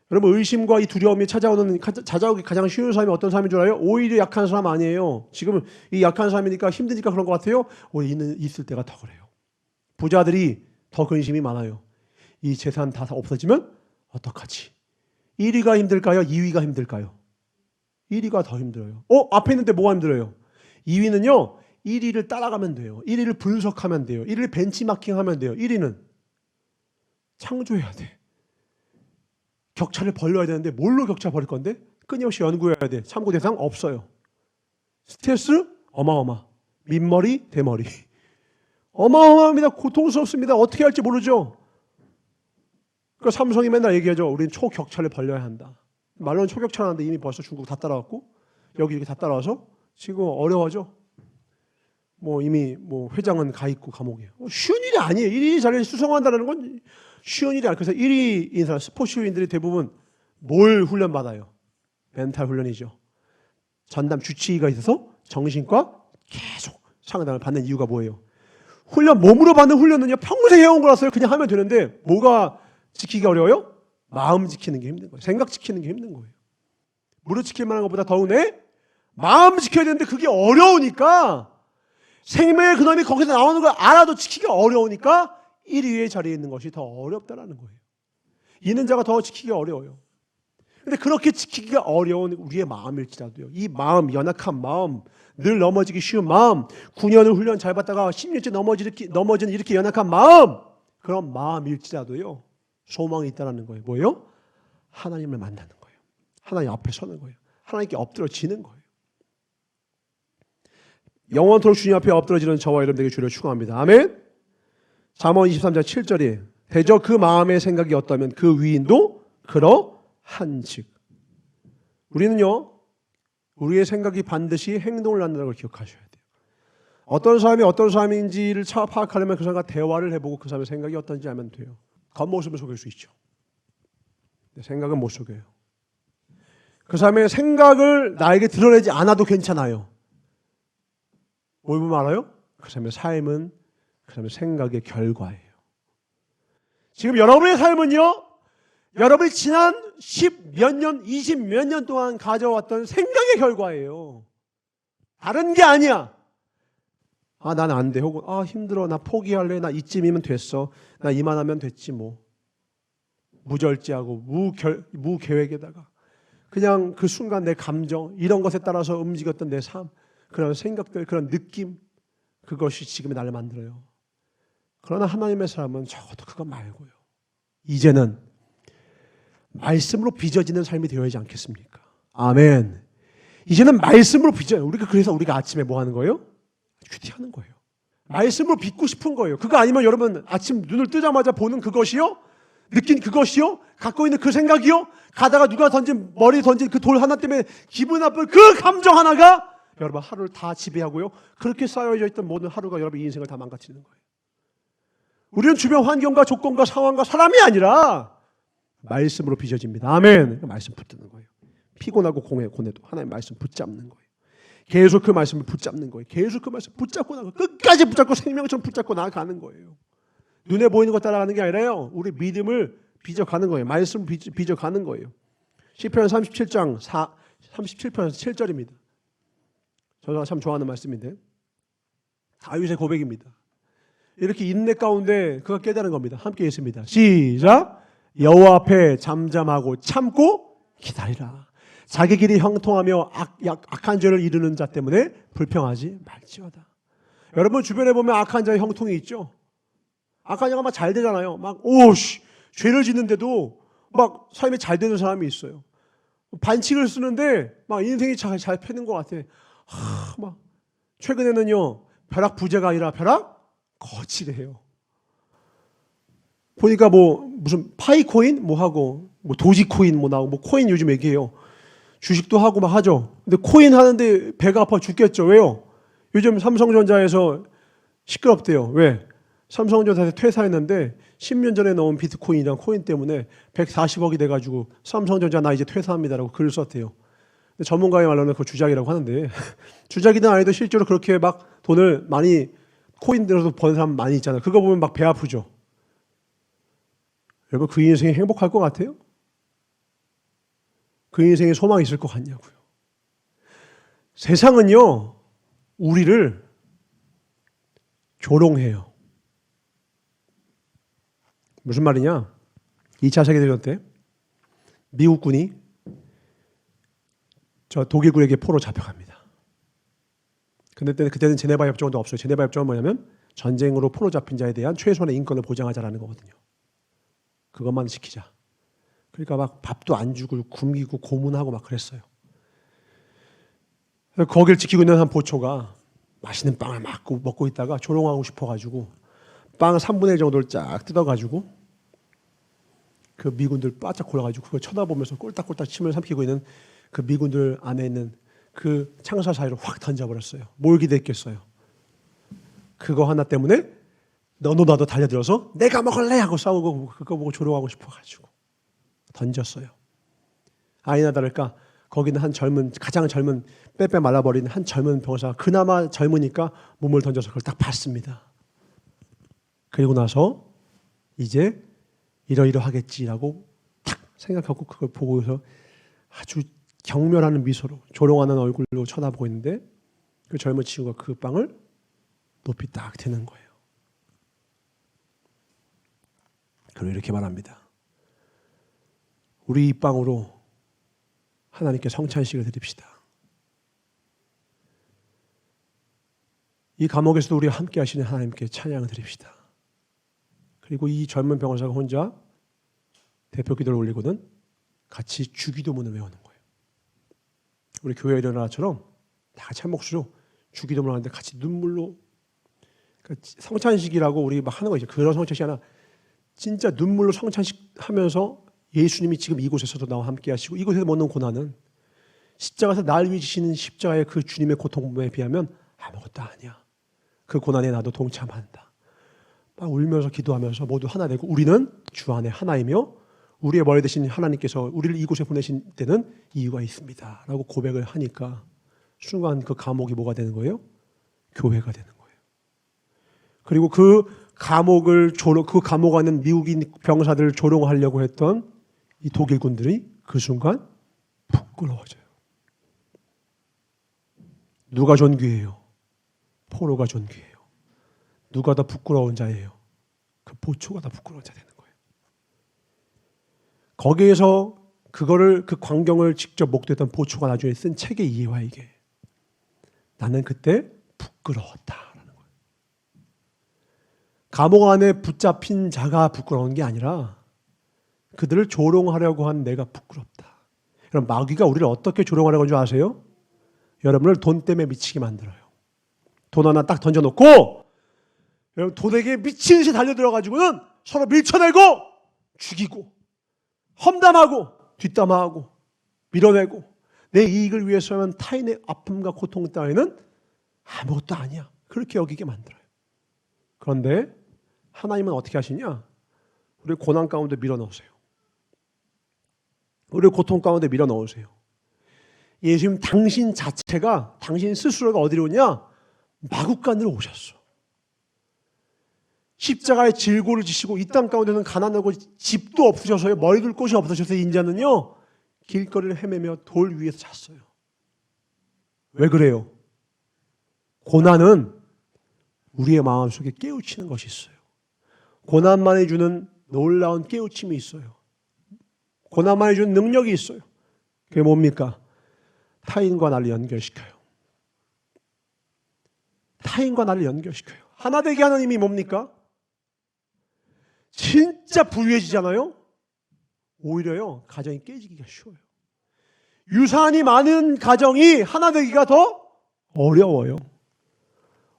여러분, 의심과 이 두려움이 찾아오기 가장 쉬운 사람이 어떤 사람인 줄 알아요? 오히려 약한 사람 아니에요. 지금 이 약한 사람이니까 힘드니까 그런 것 같아요. 오히려 있을 때가 더 그래요. 부자들이 더 근심이 많아요. 이 재산 다 없어지면 어떡하지? 1위가 힘들까요? 2위가 힘들까요? 1위가 더 힘들어요. 앞에 있는데 뭐가 힘들어요? 2위는요. 1위를 따라가면 돼요. 1위를 분석하면 돼요. 1위를 벤치마킹하면 돼요. 1위는 창조해야 돼. 격차를 벌려야 되는데 뭘로 격차 벌일 건데? 끊임없이 연구해야 돼. 참고 대상 없어요. 스트레스 어마어마. 민머리 대머리. 어마어마합니다. 고통스럽습니다. 어떻게 할지 모르죠. 그러니까 삼성이 맨날 얘기하죠. 우리는 초격차를 벌려야 한다. 말로는 초격차라는데 이미 벌써 중국 다 따라왔고 여기 이렇게 다 따라와서 지금 어려워져. 이미 회장은 가 있고 감옥에. 쉬운 일이 아니에요. 1위 자리에 수성한다는 건 쉬운 일이 아니에요. 그래서 1위인 사람, 스포츠인들이 대부분 뭘 훈련 받아요? 멘탈 훈련이죠. 전담 주치의가 있어서 정신과 계속 상담을 받는 이유가 뭐예요? 몸으로 받는 훈련은요 평생 해온 거라서요. 그냥 하면 되는데 뭐가 지키기가 어려워요? 마음 지키는 게 힘든 거예요. 생각 지키는 게 힘든 거예요. 무릎 지킬 만한 것보다 더우네 마음 지켜야 되는데 그게 어려우니까 생명의 근원이 거기서 나오는 걸 알아도 지키기가 어려우니까 1위의 자리에 있는 것이 더 어렵다라는 거예요. 있는 자가 더 지키기가 어려워요. 근데 그렇게 지키기가 어려운 우리의 마음일지라도요. 이 마음, 연약한 마음, 늘 넘어지기 쉬운 마음, 9년을 훈련 잘 받다가 10년째 넘어지는 이렇게 연약한 마음, 그런 마음일지라도요. 소망이 있다는 거예요. 뭐예요? 하나님을 만나는 거예요. 하나님 앞에 서는 거예요. 하나님께 엎드러지는 거예요. 영원토록 주님 앞에 엎드러지는 저와 여러분들에게 주를 축원합니다. 아멘. 잠언 23장 7절에 대저 그 마음의 생각이 어떠면 그 위인도 그러한즉. 우리는요. 우리의 생각이 반드시 행동을 낳는다는 걸 기억하셔야 돼요. 어떤 사람이 어떤 사람인지를 파악하려면 그 사람과 대화를 해보고 그 사람의 생각이 어떤지 알면 돼요. 겉모습을 속일 수 있죠. 생각은 못 속여요. 그 사람의 생각을 나에게 드러내지 않아도 괜찮아요. 뭘 보면 알아요? 그 사람의 삶은 그 사람의 생각의 결과예요. 지금 여러분의 삶은요. 여러분이 지난 10 몇 년, 20 몇 년 동안 가져왔던 생각의 결과예요. 다른 게 아니야. 난 안 돼. 혹은 힘들어. 나 포기할래. 나 이쯤이면 됐어. 나 이만하면 됐지 뭐. 무절제하고 무계획에다가 그냥 그 순간 내 감정 이런 것에 따라서 움직였던 내 삶, 그런 생각들, 그런 느낌, 그것이 지금의 나를 만들어요. 그러나 하나님의 사람은 적어도 그거 말고요. 이제는 말씀으로 빚어지는 삶이 되어야지 않겠습니까? 아멘. 이제는 말씀으로 빚어요. 그래서 우리가 아침에 뭐 하는 거예요? 큐티하는 거예요. 말씀으로 빚고 싶은 거예요. 그거 아니면 여러분 아침 눈을 뜨자마자 보는 그것이요? 느낀 그것이요? 갖고 있는 그 생각이요? 가다가 누가 머리에 던진 그 돌 하나 때문에 기분 나쁜 그 감정 하나가 여러분 하루를 다 지배하고요. 그렇게 쌓여져 있던 모든 하루가 여러분 인생을 다 망가뜨리는 거예요. 우리는 주변 환경과 조건과 상황과 사람이 아니라 말씀으로 빚어집니다. 아멘. 말씀 붙드는 거예요. 피곤하고 고뇌도 하나님 말씀 붙잡는 거예요. 계속 그 말씀을 붙잡는 거예요. 계속 그 말씀 붙잡고 나가 끝까지 붙잡고 생명처럼 붙잡고 나아가는 거예요. 눈에 보이는 것 따라가는 게 아니라요. 우리 믿음을 빚어가는 거예요. 말씀을 빚어가는 거예요. 시편 37장 37편 7절입니다. 저가 참 좋아하는 말씀인데 다윗의 고백입니다. 이렇게 인내 가운데 그가 깨달은 겁니다. 함께 있습니다. 시작. 여호와 앞에 잠잠하고 참고 기다리라. 자기 길이 형통하며 악한 죄를 이루는 자 때문에 불평하지 말지어다. 여러분 주변에 보면 악한 자의 형통이 있죠. 악한 자가 막 잘 되잖아요. 죄를 짓는데도 막 삶이 잘 되는 사람이 있어요. 반칙을 쓰는데 막 인생이 잘 펴는 것 같아. 막 최근에는요 벼락 부재가 아니라 벼락 거칠해요. 보니까 무슨 파이코인 하고 도지코인 나오고 코인 요즘 얘기해요. 주식도 하고 막 하죠. 근데 코인 하는데 배가 아파 죽겠죠. 왜요? 요즘 삼성전자에서 시끄럽대요. 왜? 삼성전자에서 퇴사했는데 10년 전에 넣은 비트코인이랑 코인 때문에 140억이 돼가지고 삼성전자 나 이제 퇴사합니다라고 글을 썼대요. 근데 전문가의 말로는 그거 주작이라고 하는데 주작이든 아니든 실제로 그렇게 막 돈을 많이 코인 들어서 번 사람 많이 있잖아요. 그거 보면 막 배 아프죠. 여러분 그 인생이 행복할 것 같아요? 그 인생에 소망이 있을 것 같냐고요. 세상은요 우리를 조롱해요. 무슨 말이냐? 2차 세계대전 때 미국군이 저 독일군에게 포로 잡혀갑니다. 근데 그때는 제네바 협정도 없어요. 제네바 협정은 뭐냐면 전쟁으로 포로 잡힌 자에 대한 최소한의 인권을 보장하자라는 거거든요. 그것만 지키자. 그러니까 막 밥도 안 주고 굶기고 고문하고 막 그랬어요. 거기를 지키고 있는 한 보초가 맛있는 빵을 막 먹고 있다가 조롱하고 싶어가지고 빵 3분의 1 정도를 쫙 뜯어가지고 그 미군들 바짝 골라가지고 그걸 쳐다보면서 꼴딱꼴딱 침을 삼키고 있는 그 미군들 안에 있는 그 창사 사이로 확 던져버렸어요. 뭘 기대했겠어요. 그거 하나 때문에 너도 나도 달려들어서 내가 먹을래 하고 싸우고 그거 보고 조롱하고 싶어가지고 던졌어요. 아니나 다를까 거기는 한 젊은 가장 젊은 빼빼 말라버린 한 젊은 병사가 그나마 젊으니까 몸을 던져서 그걸 딱 봤습니다. 그리고 나서 이제 이러이러하겠지라고 탁 생각하고 그걸 보고서 아주 경멸하는 미소로 조롱하는 얼굴로 쳐다보고 있는데 그 젊은 친구가 그 빵을 높이 딱 드는 거예요. 그리고 이렇게 말합니다. 우리 이 빵으로 하나님께 성찬식을 드립시다. 이 감옥에서도 우리와 함께 하시는 하나님께 찬양을 드립시다. 그리고 이 젊은 병사가 혼자 대표 기도를 올리고는 같이 주기도문을 외우는 거예요. 우리 교회 일어나처럼 다 같이 한 목소리로 주기도문을 하는데 같이 눈물로 그러니까 성찬식이라고 우리 막 하는 거 있죠. 그런 성찬식이 아니라 진짜 눈물로 성찬식 하면서 예수님이 지금 이곳에서도 나와 함께 하시고 이곳에서 먹는 고난은 십자가에서 날 위해 지시는 십자가의 그 주님의 고통에 비하면 아무것도 아니야. 그 고난에 나도 동참한다. 막 울면서 기도하면서 모두 하나 되고 우리는 주 안에 하나이며 우리의 머리 대신 하나님께서 우리를 이곳에 보내신 때는 이유가 있습니다. 라고 고백을 하니까 순간 그 감옥이 뭐가 되는 거예요? 교회가 되는 거예요. 그리고 그 감옥 안에 있는 미국인 병사들을 조롱하려고 했던 이 독일군들이 그 순간 부끄러워져요. 누가 존귀해요? 포로가 존귀해요. 누가 더 부끄러운 자예요? 그 보초가 더 부끄러운 자 되는 거예요. 거기에서 그 광경을 직접 목도했던 보초가 나중에 쓴 책의 이해와 이게 나는 그때 부끄러웠다라는 거예요. 감옥 안에 붙잡힌 자가 부끄러운 게 아니라 그들을 조롱하려고 한 내가 부끄럽다. 그럼 마귀가 우리를 어떻게 조롱하려고 하는 줄 아세요? 여러분을 돈 때문에 미치게 만들어요. 돈 하나 딱 던져놓고 여러분 돈에게 미친 듯이 달려들어가지고는 서로 밀쳐내고 죽이고 험담하고 뒷담화하고 밀어내고 내 이익을 위해서는 타인의 아픔과 고통 따위는 아무것도 아니야. 그렇게 여기게 만들어요. 그런데 하나님은 어떻게 하시냐? 우리 고난 가운데 밀어넣으세요. 우리 고통 가운데 밀어넣으세요. 예수님 당신 자체가 당신 스스로가 어디로 오냐? 마국간으로 오셨어. 십자가의 질고를 지시고 이 땅 가운데는 가난하고 집도 없으셔서요. 머리 둘 곳이 없으셔서 인자는요. 길거리를 헤매며 돌 위에서 잤어요. 왜 그래요? 고난은 우리의 마음속에 깨우치는 것이 있어요. 고난만이 주는 놀라운 깨우침이 있어요. 고난만이 주는 능력이 있어요. 그게 뭡니까? 타인과 나를 연결시켜요. 타인과 나를 연결시켜요. 하나 되게 하는 힘이 뭡니까? 진짜 부유해지잖아요. 오히려요 가정이 깨지기가 쉬워요. 유산이 많은 가정이 하나 되기가 더 어려워요.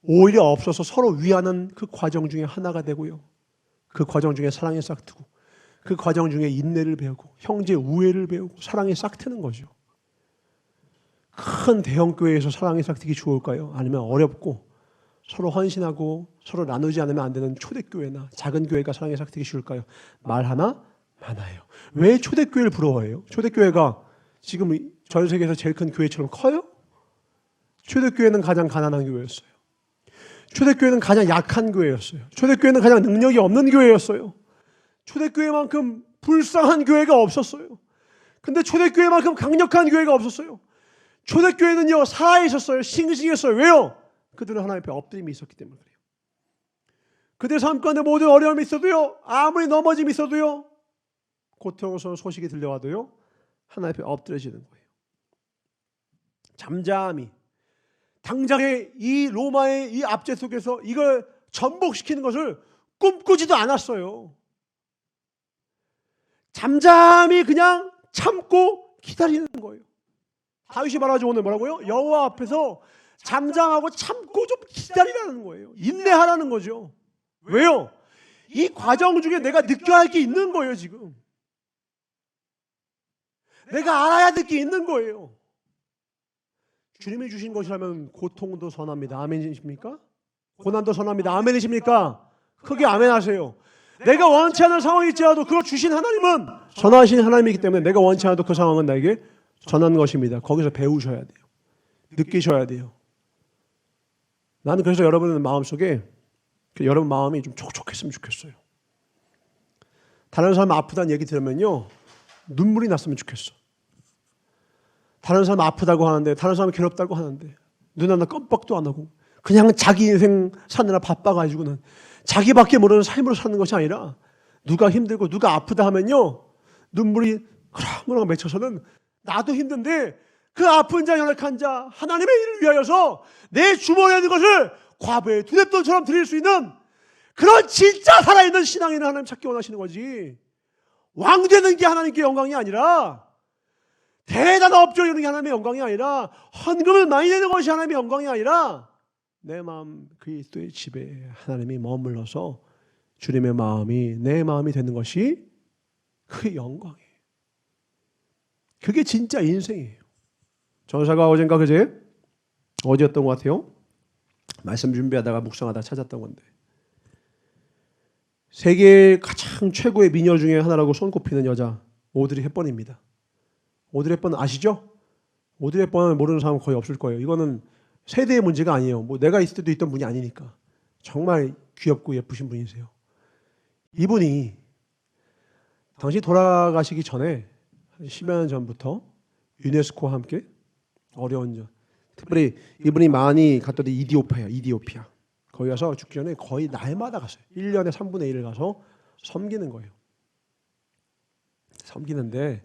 오히려 없어서 서로 위하는 그 과정 중에 하나가 되고요. 그 과정 중에 사랑이 싹트고 그 과정 중에 인내를 배우고 형제 우애를 배우고 사랑이 싹트는 거죠. 큰 대형 교회에서 사랑이 싹트기 좋을까요? 아니면 어렵고 서로 헌신하고 서로 나누지 않으면 안 되는 초대교회나 작은 교회가 사랑의 싹트기 쉬울까요? 말 하나 많아요. 왜 초대교회를 부러워해요? 초대교회가 지금 전 세계에서 제일 큰 교회처럼 커요? 초대교회는 가장 가난한 교회였어요. 초대교회는 가장 약한 교회였어요. 초대교회는 가장 능력이 없는 교회였어요. 초대교회만큼 불쌍한 교회가 없었어요. 근데 초대교회만큼 강력한 교회가 없었어요. 초대교회는요, 살아있었어요. 싱싱했어요. 왜요? 그들은 하나님 앞에 엎드림이 있었기 때문에 그래요. 그들 삶 가운데 모든 어려움이 있어도요, 아무리 넘어짐이 있어도요, 고통스러운 소식이 들려와도요, 하나님 앞에 엎드려지는 거예요. 잠잠히 당장에 이 로마의 이 압제 속에서 이걸 전복시키는 것을 꿈꾸지도 않았어요. 잠잠히 그냥 참고 기다리는 거예요. 다윗이 말하죠. 오늘 뭐라고요? 여호와 앞에서 잠잠하고 참고 좀 기다리라는 거예요. 인내하라는 거죠. 왜요? 이 과정 중에 내가 느껴야 할 게 있는 거예요. 지금 내가 알아야 될 게 있는 거예요. 주님이 주신 것이라면 고통도 선합니다. 아멘이십니까? 고난도 선합니다. 아멘이십니까? 크게 아멘 하세요. 내가 원치 않은 상황일지라도 그걸 주신 하나님은 선하신 하나님이기 때문에 내가 원치 않아도 그 상황은 나에게 전한 것입니다. 거기서 배우셔야 돼요. 느끼셔야 돼요. 나는 그래서 여러분 마음속에 여러분 마음이 좀 촉촉했으면 좋겠어요. 다른 사람 아프다는 얘기 들으면요, 눈물이 났으면 좋겠어. 다른 사람 아프다고 하는데, 다른 사람 괴롭다고 하는데 눈 하나 껌뻑도 안 하고 그냥 자기 인생 사느라 바빠가지고는 자기밖에 모르는 삶으로 사는 것이 아니라 누가 힘들고 누가 아프다 하면요, 눈물이 그렁그렁 맺혀서는 나도 힘든데 그 아픈 자 연약한 자 하나님의 일을 위하여서 내 주머니에 있는 것을 과부의 두랩돈처럼 드릴 수 있는 그런 진짜 살아있는 신앙인을 하나님 찾기 원하시는 거지. 왕 되는 게 하나님께 영광이 아니라, 대단한 업적을 이루는 게 하나님의 영광이 아니라, 헌금을 많이 내는 것이 하나님의 영광이 아니라, 내 마음 그리스도의 집에 하나님이 머물러서 주님의 마음이 내 마음이 되는 것이 그 영광이에요. 그게 진짜 인생이에요. 전사가 어젠가 그제 어디였던 것 같아요? 말씀 준비하다가 묵상하다 찾았던 건데, 세계 가장 최고의 미녀 중에 하나라고 손꼽히는 여자 오드리 헵번입니다. 오드리 헵번 아시죠? 오드리 헵번을 모르는 사람은 거의 없을 거예요. 이거는 세대의 문제가 아니에요. 뭐 내가 있을 때도 있던 분이 아니니까. 정말 귀엽고 예쁘신 분이세요. 이분이 당시 돌아가시기 전에 10여 년 전부터 유네스코와 함께 어려운 점, 특별히 이분이 많이 갔던 데 이디오피아. 거기 가서 죽기 전에 거의 날마다 갔어요. 1년에 3분의 1을 가서 섬기는 거예요. 섬기는데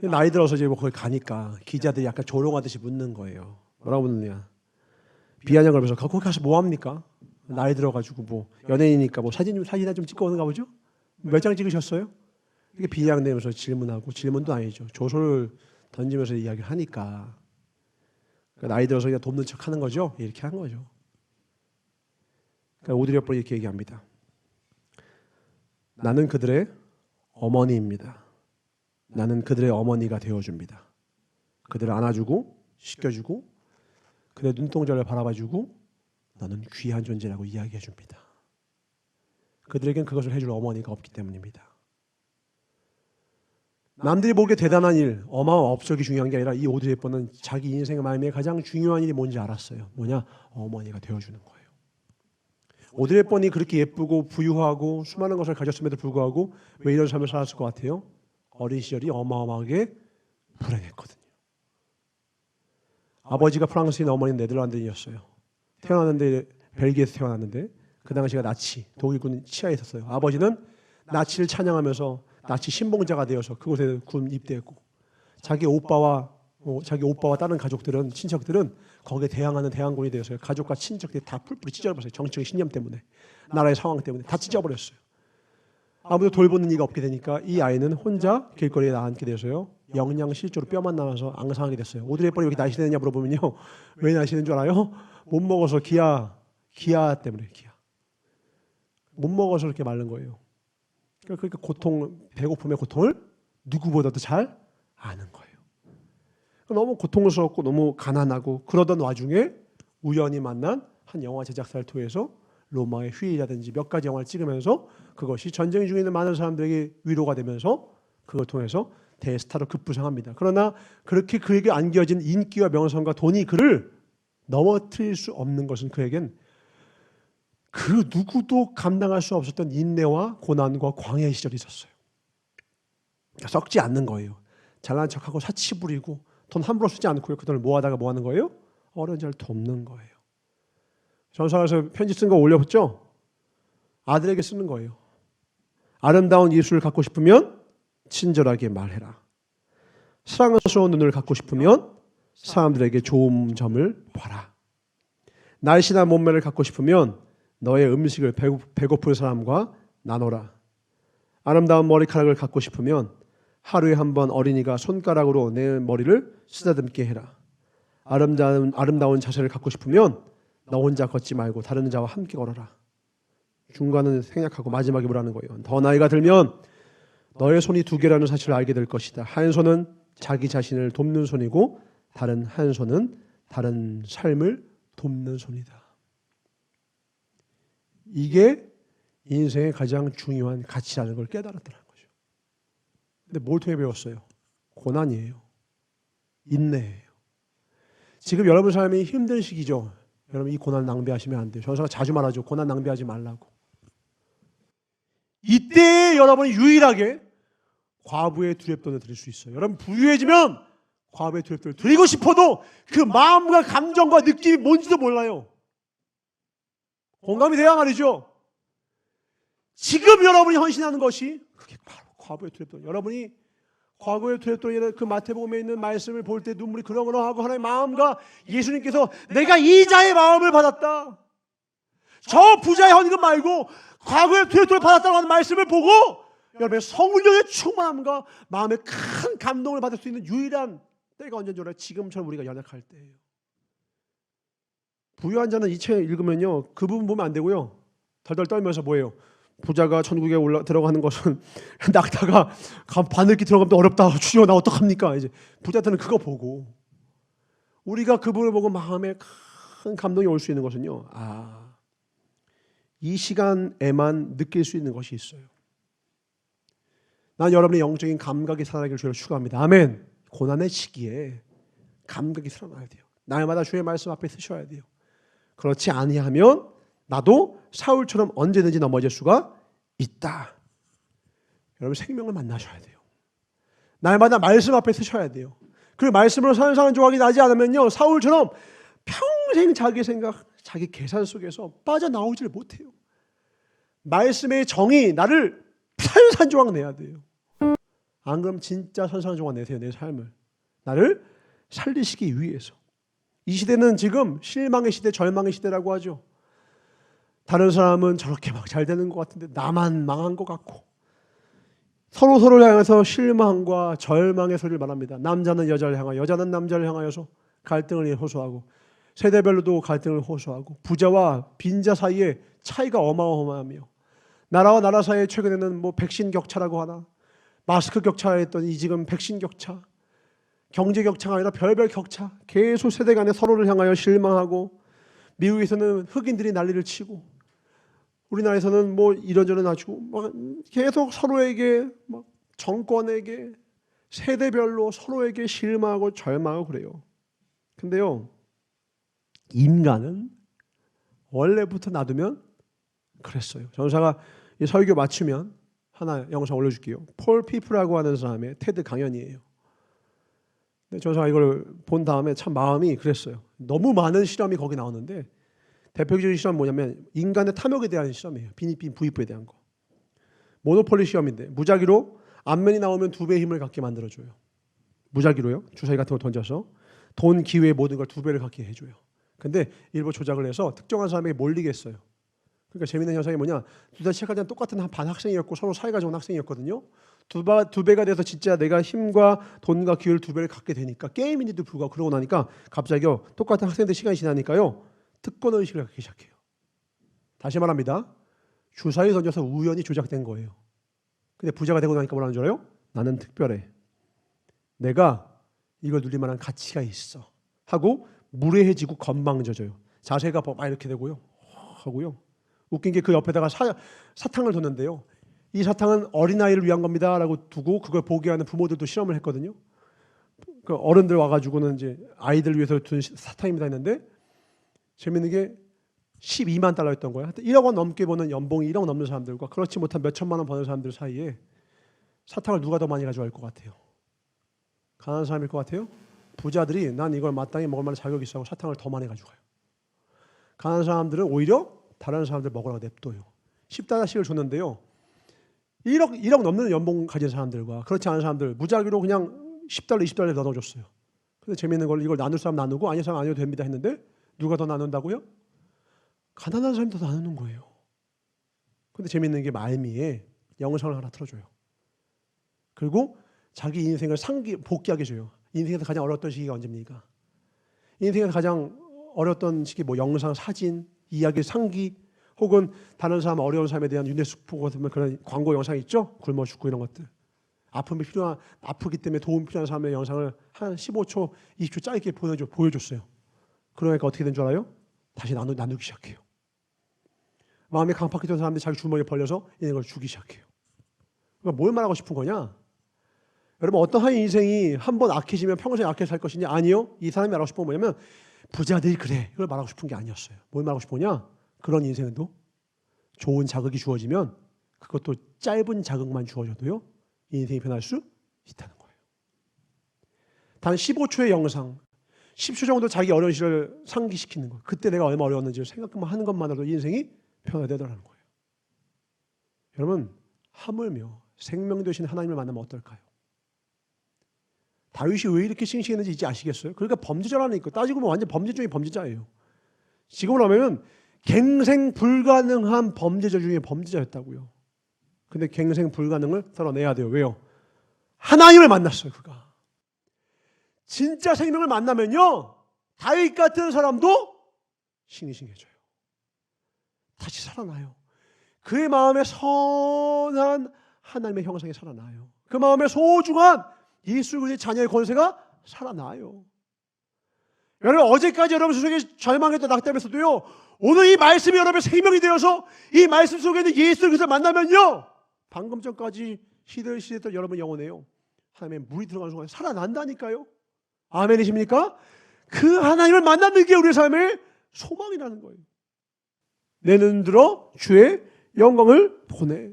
나이 들어서 이제 뭐 거기 가니까 기자들이 약간 조롱하듯이 묻는 거예요. 뭐라고 묻느냐? 비아냥 걸면서 거기 가서 뭐 합니까? 나이 들어가지고 뭐 연예인이니까 뭐 사진이나 좀 찍고 오는가 보죠? 몇 장 찍으셨어요? 이렇게 비아냥대면서 질문하고, 질문도 아니죠. 조소를 던지면서 이야기를 하니까 그러니까 나이 들어서 그냥 돕는 척 하는 거죠. 이렇게 한 거죠. 그러니까 오드리 헵번이 이렇게 얘기합니다. 나는 그들의 어머니입니다. 나는 그들의 어머니가 되어줍니다. 그들을 안아주고 씻겨주고 그들의 눈동자를 바라봐주고 너는 귀한 존재라고 이야기해줍니다. 그들에겐 그것을 해줄 어머니가 없기 때문입니다. 남들이 보기에 대단한 일, 어마어마한 업적이 중요한 게 아니라 이 오드리 헵번은 자기 인생의 마음에 가장 중요한 일이 뭔지 알았어요. 뭐냐? 어머니가 되어주는 거예요. 오드리 헵번이 그렇게 예쁘고 부유하고 수많은 것을 가졌음에도 불구하고 왜 이런 삶을 살았을 것 같아요? 어린 시절이 어마어마하게 불행했거든요. 아버지가 프랑스인, 어머니는 네덜란드인이었어요. 태어났는데 벨기에에서 태어났는데 그 당시가 나치, 독일군 치하에 있었어요. 아버지는 나치를 찬양하면서 나치 신봉자가 되어서 그곳에 군 입대했고, 자기 오빠와 다른 가족들은, 친척들은 거기에 대항하는 대항군이 되어서요. 가족과 친척들이 다 풀뿌리 찢어버렸어요. 정치적 신념 때문에, 나라의 상황 때문에 다 찢어버렸어요. 아무도 돌보는 이가 없게 되니까 이 아이는 혼자 길거리에 나앉게 돼서요, 영양실조로 뼈만 남아서 앙상하게 됐어요. 오드리 헵번이 왜 이렇게 날씬했냐 물어보면요, 왜 날씬한 줄 알아요? 못 먹어서 기아 때문에. 기아 못 먹어서 이렇게 마른 거예요. 그러니까 배고픔의 고통을 누구보다도 잘 아는 거예요. 너무 고통스럽고 너무 가난하고 그러던 와중에 우연히 만난 한 영화 제작사를 통해서 로마의 휴일이라든지 몇 가지 영화를 찍으면서 그것이 전쟁 중에 있는 많은 사람들에게 위로가 되면서 그걸 통해서 대스타로 급부상합니다. 그러나 그렇게 그에게 안겨진 인기와 명성과 돈이 그를 넘어뜨릴 수 없는 것은 그에겐 그 누구도 감당할 수 없었던 인내와 고난과 광야의 시절이 있었어요. 썩지 않는 거예요. 잘난 척하고 사치 부리고 돈 함부로 쓰지 않고요. 그 돈을 모아다가 뭐 하는 거예요? 어려운 자를 돕는 거예요. 전서에서 편지 쓴 거 올려봤죠? 아들에게 쓰는 거예요. 아름다운 예술을 갖고 싶으면 친절하게 말해라. 사랑스러운 눈을 갖고 싶으면 사람들에게 좋은 점을 봐라. 날씬한 몸매를 갖고 싶으면 너의 음식을 배고픈 사람과 나눠라. 아름다운 머리카락을 갖고 싶으면 하루에 한 번 어린이가 손가락으로 내 머리를 쓰다듬게 해라. 아름다운 자세를 갖고 싶으면 너 혼자 걷지 말고 다른 자와 함께 걸어라. 중간은 생략하고 마지막에 뭐라는 거예요? 더 나이가 들면 너의 손이 두 개라는 사실을 알게 될 것이다. 한 손은 자기 자신을 돕는 손이고 다른 한 손은 다른 삶을 돕는 손이다. 이게 인생의 가장 중요한 가치라는 걸 깨달았다는 거죠. 근데 뭘 통해 배웠어요? 고난이에요. 인내예요. 지금 여러분 삶이 힘든 시기죠. 여러분 이 고난 낭비하시면 안 돼요. 전사가 자주 말하죠. 고난 낭비하지 말라고. 이때 여러분이 유일하게 과부의 두렵돈을 드릴 수 있어요. 여러분 부유해지면 과부의 두렵돈을 드리고 싶어도 그 마음과 감정과 느낌이 뭔지도 몰라요. 공감이 돼야 말이죠. 지금 여러분이 헌신하는 것이 그게 바로 과부의 두렵돈. 여러분이 과거의 두렵돈이라는 그 마태복음에 있는 말씀을 볼 때 눈물이 그렁그렁하고 하나님의 마음과 예수님께서 내가 이 자의 마음을 받았다. 저 부자의 헌금 말고 과거의 두렵돈을 받았다고 하는 말씀을 보고 여러분의 성령의 충만함과 마음의 큰 감동을 받을 수 있는 유일한 때가 언제인 줄 알아요? 지금처럼 우리가 연약할 때예요. 부유한 자는 이 책 읽으면요, 그 부분 보면 안 되고요. 덜덜 떨면서 뭐예요? 부자가 천국에 들어가는 것은 낙타가 바늘기 들어가면 어렵다. 주여 나 어떡합니까? 이제 부자들은 그거 보고 우리가 그분을 보고 마음에 큰 감동이 올 수 있는 것은요. 이 시간에만 느낄 수 있는 것이 있어요. 난 여러분의 영적인 감각이 살아나기를 주로 축원합니다. 아멘. 고난의 시기에 감각이 살아나야 돼요. 날마다 주의 말씀 앞에 서셔야 돼요. 그렇지 아니하면 나도 사울처럼 언제든지 넘어질 수가 있다. 여러분 생명을 만나셔야 돼요. 날마다 말씀 앞에 서셔야 돼요. 그 말씀으로 사는 사람 조각이 나지 않으면요, 사울처럼 평생 자기 생각, 자기 계산 속에서 빠져나오지를 못해요. 말씀의 정이 나를 산산조각 내야 돼요. 안 그럼 진짜 산산조각 내세요. 내 삶을 나를 살리시기 위해서. 이 시대는 지금 실망의 시대, 절망의 시대라고 하죠. 다른 사람은 저렇게 막 잘 되는 것 같은데 나만 망한 것 같고, 서로를 향해서 실망과 절망의 소리를 말합니다. 남자는 여자를 향하여, 여자는 남자를 향하여서 갈등을 호소하고, 세대별로도 갈등을 호소하고, 부자와 빈자 사이에 차이가 어마어마하며, 나라와 나라 사이에 최근에는 뭐 백신 격차라고 하나, 마스크 격차했더니 지금 백신 격차, 경제 격차가 아니라 별별 격차, 계속 세대 간에 서로를 향하여 실망하고, 미국에서는 흑인들이 난리를 치고, 우리나라에서는 뭐 이런저런 하시고, 막 계속 서로에게, 막 정권에게, 세대별로 서로에게 실망하고 절망하고 그래요. 근데요, 인간은 원래부터 놔두면 그랬어요. 전사가 이 설교 마치면 하나 영상 올려줄게요. 폴 피프라고 하는 사람의 테드 강연이에요. 근데 전사가 이걸 본 다음에 참 마음이 그랬어요. 너무 많은 실험이 거기 나오는데 대표적인 실험은 뭐냐면 인간의 탐욕에 대한 실험이에요. 비니핀 부익부에 대한 거. 모노폴리 시험인데 무작위로 앞면이 나오면 2배의 힘을 갖게 만들어줘요. 무작위로요. 주사위 같은 거 던져서 돈, 기회 모든 걸 2배를 갖게 해줘요. 근데 일부 조작을 해서 특정한 사람에게 몰리게 했어요. 그러니까 재미있는 현상이 뭐냐, 둘 다 시작할 때는 똑같은 반 학생이었고 서로 사이가 좋은 학생이었거든요. 2배가 돼서 진짜 내가 힘과 돈과 기회를 2배를 갖게 되니까, 게임인데도 불구하고 그러고 나니까 갑자기요, 똑같은 학생들 시간이 지나니까요 특권의식을 갖기 시작해요. 다시 말합니다. 주사위 던져서 우연히 조작된 거예요. 근데 부자가 되고 나니까 뭐라는 줄 알아요? 나는 특별해. 내가 이걸 누릴 만한 가치가 있어 하고 무례해지고 건방져져요. 자세가 막 이렇게 되고요. 하고요. 웃긴 게 그 옆에다가 사탕을 뒀는데요. 이 사탕은 어린아이를 위한 겁니다라고 두고 그걸 보게 하는 부모들도 실험을 했거든요. 그 어른들 와가지고는 이제 아이들 위해서 둔 사탕입니다 했는데 재밌는 게 12만 달러였던 거예요. 1억 원 넘게 버는 연봉이 1억 넘는 사람들과 그렇지 못한 몇 천만 원 버는 사람들 사이에 사탕을 누가 더 많이 가져갈 것 같아요? 가난한 사람일 것 같아요? 부자들이 난 이걸 마땅히 먹을 만한 자격이 있어 하고 사탕을 더 많이 가져가요. 가난한 사람들은 오히려 다른 사람들 먹으라고 냅둬요. 10달러씩을 줬는데요. 1억 넘는 연봉 가진 사람들과 그렇지 않은 사람들 무작위로 그냥 10달러, 20달러 나눠줬어요. 근데 재미있는 걸 이걸 나눌 사람 나누고 아닌 사람 아니어도 됩니다 했는데 누가 더 나눈다고요? 가난한 사람이 더 나누는 거예요. 근데 재미있는 게 말미에 영상을 하나 틀어줘요. 그리고 자기 인생을 복귀하게 해줘요. 인생에서 가장 어려웠던 시기가 언제입니까? 인생에서 가장 어려웠던 시기 뭐 영상, 사진, 이야기, 상기 혹은 다른 사람 어려운 삶에 대한 유네스코 같은 그런 광고 영상 있죠? 굶어 죽고 이런 것들. 아프기 때문에 도움 필요한 사람의 영상을 한 15초, 20초 짧게 보여줬어요. 그러니까 어떻게 된 줄 알아요? 다시 나누기 시작해요. 마음이 강팍했던 사람들이 자기 주머니에 벌려서 이걸 주기 시작해요. 그러니까 뭘 말하고 싶은 거냐? 여러분 어떤 한 인생이 한 번 악해지면 평생 악해 살 것이냐? 아니요. 이 사람이 말하고 싶은 건 뭐냐면 부자들이 그래. 이걸 말하고 싶은 게 아니었어요. 뭘 말하고 싶으냐? 그런 인생도 좋은 자극이 주어지면 그것도 짧은 자극만 주어져도요. 인생이 변할 수 있다는 거예요. 단 15초의 영상, 10초 정도 자기 어려운 시를 상기시키는 거. 그때 내가 얼마나 어려웠는지 생각만 하는 것만으로도 인생이 변화되더라는 거예요. 여러분 하물며 생명 되신 하나님을 만나면 어떨까요? 다윗이 왜 이렇게 싱싱했는지 이제 아시겠어요? 그러니까 범죄자라니까. 따지고 보면 완전 범죄 중에 범죄자예요. 지금으로 하면 갱생 불가능한 범죄자 중에 범죄자였다고요. 근데 갱생 불가능을 털어내야 돼요. 왜요? 하나님을 만났어요. 그가. 진짜 생명을 만나면요. 다윗 같은 사람도 싱싱해져요. 다시 살아나요. 그의 마음에 선한 하나님의 형상이 살아나요. 그 마음에 소중한 예수 그리스도의 자녀의 권세가 살아나요. 여러분 어제까지 여러분 속에 절망했던 낙담에서도요. 오늘 이 말씀이 여러분의 생명이 되어서 이 말씀 속에 있는 예수 그리스도를 만나면요. 방금 전까지 시들시들했던 여러분 영혼에요. 하나님의 물이 들어가는 순간 살아난다니까요. 아멘이십니까? 그 하나님을 만나는 게 우리의 삶의 소망이라는 거예요. 내 눈 들어 주의 영광을 보내.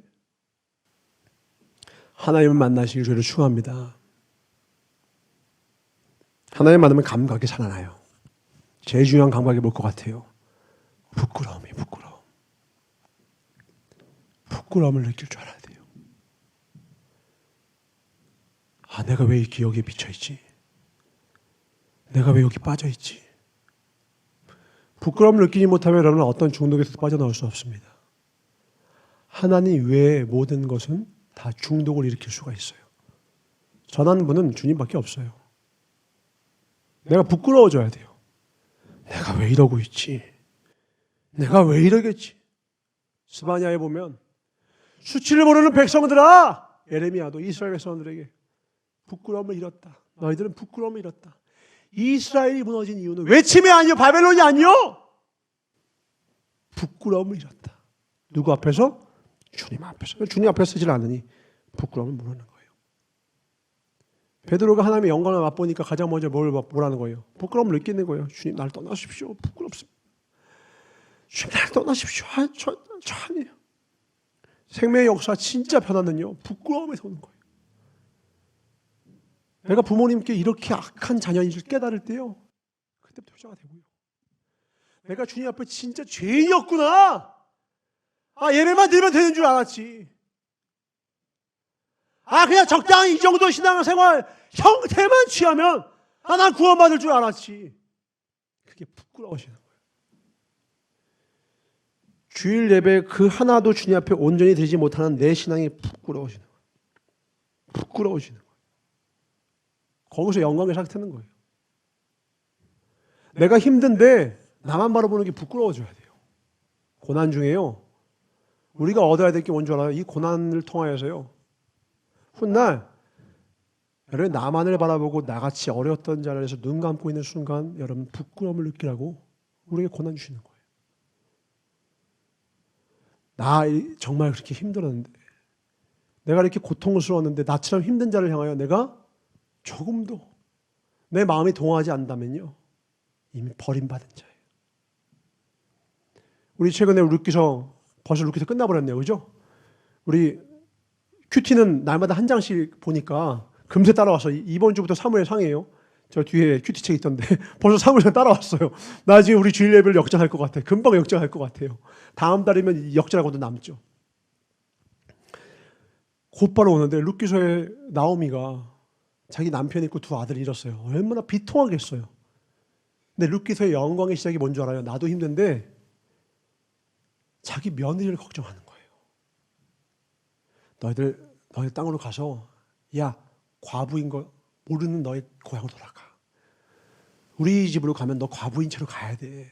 하나님을 만나시길 주를 축원합니다. 하나님 만나면 감각이 살아나요. 제일 중요한 감각이 뭘 것 같아요? 부끄러움이 부끄러움. 부끄러움을 느낄 줄 알아야 돼요. 아, 내가 왜 이렇게 여기에 비쳐있지? 내가 왜 여기 빠져있지? 부끄러움을 느끼지 못하면 여러분은 어떤 중독에서 빠져나올 수 없습니다. 하나님 외의 모든 것은 다 중독을 일으킬 수가 있어요. 전하는 분은 주님밖에 없어요. 내가 부끄러워져야 돼요. 내가 왜 이러고 있지? 내가 왜 이러겠지? 스바냐에 보면 수치를 모르는 백성들아, 예레미야도 이스라엘 백성들에게 부끄러움을 잃었다. 너희들은 부끄러움을 잃었다. 이스라엘이 무너진 이유는 외침이 아니요 바벨론이 아니요 부끄러움을 잃었다. 누구 앞에서? 주님 앞에서. 주님 앞에서 쓰질 않으니 부끄러움을 모르는 거예요. 베드로가 하나님의 영광을 맛보니까 가장 먼저 뭐라는 거예요? 부끄러움을 느끼는 거예요. 주님 나를 떠나십시오. 부끄럽습니다. 주님 나를 떠나십시오. 저 아니에요. 생명의 역사 진짜 변화는요. 부끄러움에서 오는 거예요. 내가 부모님께 이렇게 악한 자녀인 줄 깨달을 때요. 그때부터 효자가 되고요. 내가 주님 앞에 진짜 죄인이었구나. 아, 예배만 드리면 되는 줄 알았지. 아, 그냥 적당히 이 정도 신앙생활 형태만 취하면 아, 난 구원받을 줄 알았지. 그게 부끄러워지는 거예요. 주일 예배 그 하나도 주님 앞에 온전히 드리지 못하는 내 신앙이 부끄러워지는 거예요. 부끄러워지는 거예요. 거기서 영광이 시작되는 거예요. 내가 힘든데 나만 바라보는 게 부끄러워져야 돼요. 고난 중에요. 우리가 얻어야 될 게 뭔지 알아요? 이 고난을 통하여서요. 훗날 여러분 나만을 바라보고 나같이 어려웠던 자리에서 눈 감고 있는 순간 여러분 부끄러움을 느끼라고 우리에게 고난 주시는 거예요. 나 정말 그렇게 힘들었는데, 내가 이렇게 고통스러웠는데 나처럼 힘든 자를 향하여 내가 조금도 내 마음이 동하지 않다면요, 이미 버림받은 자예요. 우리 최근에 루키서 벌써 루키서 끝나버렸네요. 그죠? 우리 큐티는 날마다 한 장씩 보니까 금세 따라와서 이번 주부터 사무엘 상이에요. 저 뒤에 큐티 책 있던데 벌써 사무엘 따라왔어요. 나중에 우리 주일 예배를 역전할 것 같아요. 금방 역전할 것 같아요. 다음 달이면 역전하고도 남죠. 곧바로 오는데 루키서의 나오미가 자기 남편 있고 두 아들을 잃었어요. 얼마나 비통하겠어요. 근데 루키서의 영광의 시작이 뭔 줄 알아요? 나도 힘든데 자기 며느리를 걱정하는 거예요. 너희들 땅으로 가서, 야, 과부인 거 모르는 너희 고향으로 돌아가. 우리 집으로 가면 너 과부인 채로 가야 돼.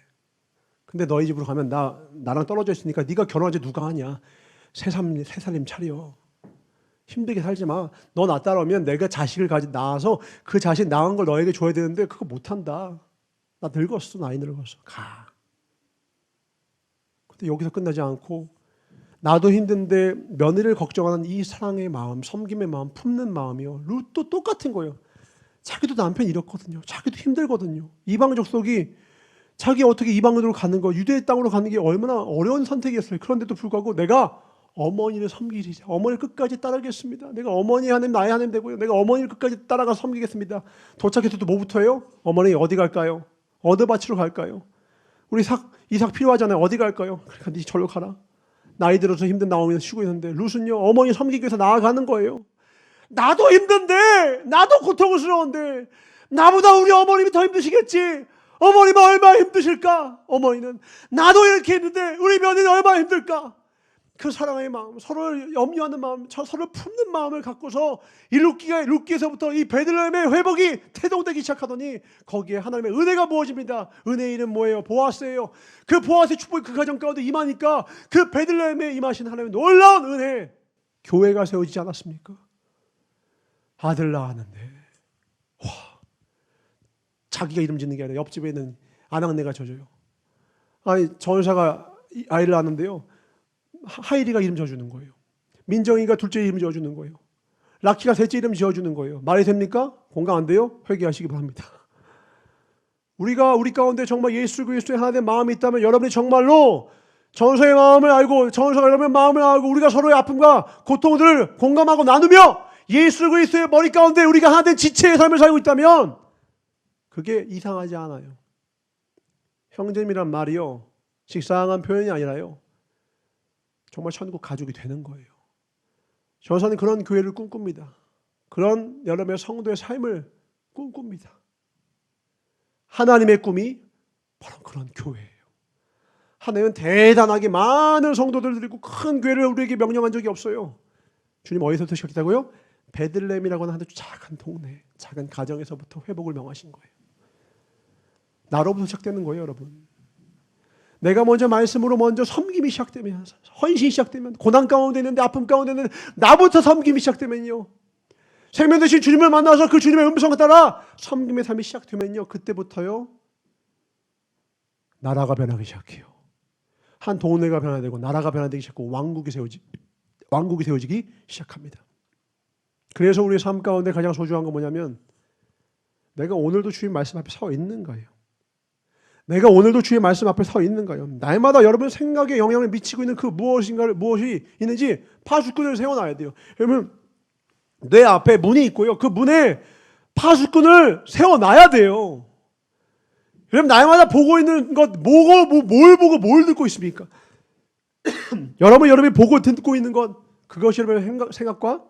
근데 너희 집으로 가면 나랑 떨어져 있으니까 네가 결혼하지 누가 하냐. 새살림 차려. 힘들게 살지 마. 너 나 따라오면 내가 자식을 낳아서 그 자식 낳은 걸 너에게 줘야 되는데 그거 못한다. 나 늙었어. 나이 늙었어. 가. 근데 여기서 끝나지 않고, 나도 힘든데 며느리를 걱정하는 이 사랑의 마음, 섬김의 마음, 품는 마음이요, 룻도 똑같은 거예요. 자기도 남편 잃었거든요. 자기도 힘들거든요. 이방 족속이 자기 어떻게 이방으로 가는 거, 유대의 땅으로 가는 게 얼마나 어려운 선택이었어요. 그런데도 불구하고 내가 어머니를 섬기지, 어머니를 끝까지 따르겠습니다. 내가 어머니 하나님, 나의 하나님 되고요, 내가 어머니를 끝까지 따라가 섬기겠습니다. 도착해서 또 뭐부터 해요? 어머니 어디 갈까요? 어느 밭으로 갈까요? 우리 이삭 필요하잖아요. 어디 갈까요? 그러니까 네 절로 가라. 나이 들어서 힘든 나오면서 쉬고 있는데 룻은요, 어머니 섬기기 위해서 나아가는 거예요. 나도 힘든데, 나도 고통스러운데 나보다 우리 어머님이 더 힘드시겠지. 어머님은 얼마나 힘드실까? 어머니는 나도 이렇게 했는데 우리 며느리는 얼마나 힘들까? 그 사랑의 마음, 서로를 염려하는 마음, 서로를 품는 마음을 갖고서 이 룻기에서부터 이 베들레헴의 회복이 태동되기 시작하더니 거기에 하나님의 은혜가 부어집니다. 은혜의 이름 뭐예요? 보아스예요. 그 보아스의 축복이 그 가정 가운데 임하니까 그 베들레헴에 임하신 하나님의 놀라운 은혜, 교회가 세워지지 않았습니까? 아들 낳았는데, 와, 자기가 이름 짓는 게 아니라 옆집에 있는 아낙네가 져줘요. 아니, 전사가 아이를 낳았는데요, 하일이가 이름 지어주는 거예요. 민정이가 둘째 이름 지어주는 거예요. 라키가 셋째 이름 지어주는 거예요. 말이 됩니까? 공감 안 돼요? 회개하시기 바랍니다. 우리가 우리 가운데 정말 예수 그리스도의 하나님의 마음이 있다면, 여러분이 정말로 전서의 마음을 알고, 전서가 여러분의 마음을 알고, 우리가 서로의 아픔과 고통들을 공감하고 나누며 예수 그리스도의 머리 가운데 우리가 하나 된 지체의 삶을 살고 있다면 그게 이상하지 않아요. 형제님이란 말이요, 식상한 표현이 아니라요, 정말 천국 가족이 되는 거예요. 저는 그런 교회를 꿈꿉니다. 그런 여러분의 성도의 삶을 꿈꿉니다. 하나님의 꿈이 바로 그런 교회예요. 하나님은 대단하게 많은 성도들을 데리고 큰 교회를 우리에게 명령한 적이 없어요. 주님 어디서부터 시작했다고요? 베들레헴이라고 하는 아주 작은 동네, 작은 가정에서부터 회복을 명하신 거예요. 나로부터 시작되는 거예요, 여러분. 내가 먼저 말씀으로 먼저 섬김이 시작되면, 헌신이 시작되면, 고난 가운데 있는데, 아픔 가운데 있는데 나부터 섬김이 시작되면요, 생명 되신 주님을 만나서 그 주님의 음성을 따라 섬김의 삶이 시작되면요, 그때부터요 나라가 변하기 시작해요. 한 동네가 변화되고 나라가 변화되기 시작하고 왕국이 세워지기 시작합니다. 그래서 우리의 삶 가운데 가장 소중한 건 뭐냐면, 내가 오늘도 주님 말씀 앞에 서 있는가요? 내가 오늘도 주의 말씀 앞에 서 있는가요? 날마다 여러분 생각에 영향을 미치고 있는 그 무엇이 있는지 파수꾼을 세워놔야 돼요. 여러분, 뇌 앞에 문이 있고요, 그 문에 파수꾼을 세워놔야 돼요. 여러분, 날마다 보고 있는 것, 뭘 보고 뭘 듣고 있습니까? 여러분이 보고 듣고 있는 것, 그것이 여러분의 생각과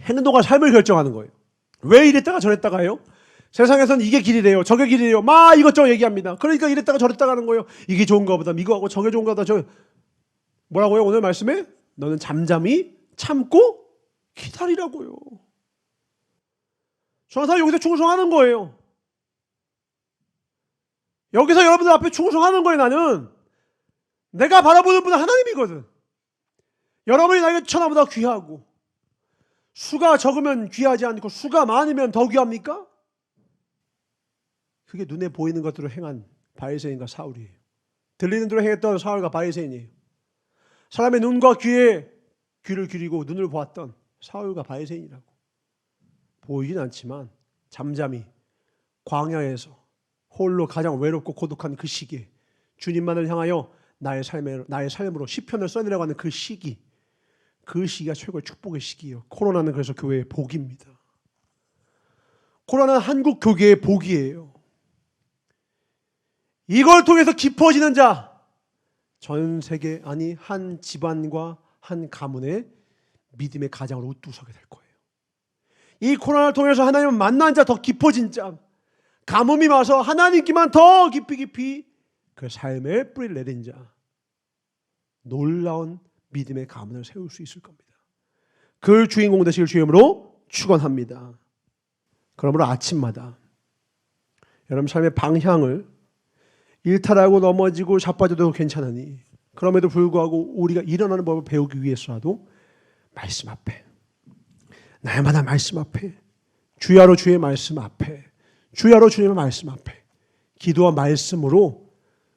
행동과 삶을 결정하는 거예요. 왜 이랬다가 저랬다가 해요? 세상에서는 이게 길이래요, 저게 길이래요, 막 이것저것 얘기합니다. 그러니까 이랬다가 저랬다가 하는 거예요. 이게 좋은가 보다, 이거하고 저게 좋은가 보다. 뭐라고요? 오늘 말씀에 너는 잠잠히 참고 기다리라고요. 저는 여기서 충성하는 거예요. 여기서 여러분들 앞에 충성하는 거예요. 나는 내가 바라보는 분은 하나님이거든. 여러분이 나에게 천하보다 귀하고, 수가 적으면 귀하지 않고 수가 많으면 더 귀합니까? 그게 눈에 보이는 것들로 행한 바리새인과 사울이에요. 들리는 대로 행했던 사울과 바리새인이에요. 사람의 눈과 귀에 귀를 기울이고 눈을 보았던 사울과 바리새인이라고. 보이진 않지만 잠잠히 광야에서 홀로 가장 외롭고 고독한 그 시기에 주님만을 향하여 나의 삶으로 시편을 써내려가는 그 시기가 최고의 축복의 시기예요. 코로나는 그래서 교회의 복입니다. 코로나는 한국 교계의 복이에요. 이걸 통해서 깊어지는 자, 전 세계 아니 한 집안과 한 가문의 믿음의 가장으로 우뚝 서게 될 거예요. 이 코로나를 통해서 하나님을 만난 자, 더 깊어진 자, 가뭄이 와서 하나님께만 더 깊이 그 삶의 뿌리를 내린 자, 놀라운 믿음의 가문을 세울 수 있을 겁니다. 그 주인공 되실 주임으로 축원합니다. 그러므로 아침마다 여러분 삶의 방향을 일탈하고 넘어지고 자빠져도 괜찮으니 그럼에도 불구하고 우리가 일어나는 법을 배우기 위해서라도 말씀 앞에, 날마다 말씀 앞에, 주야로 주의 말씀 앞에, 주야로 주님의 말씀 앞에 기도와 말씀으로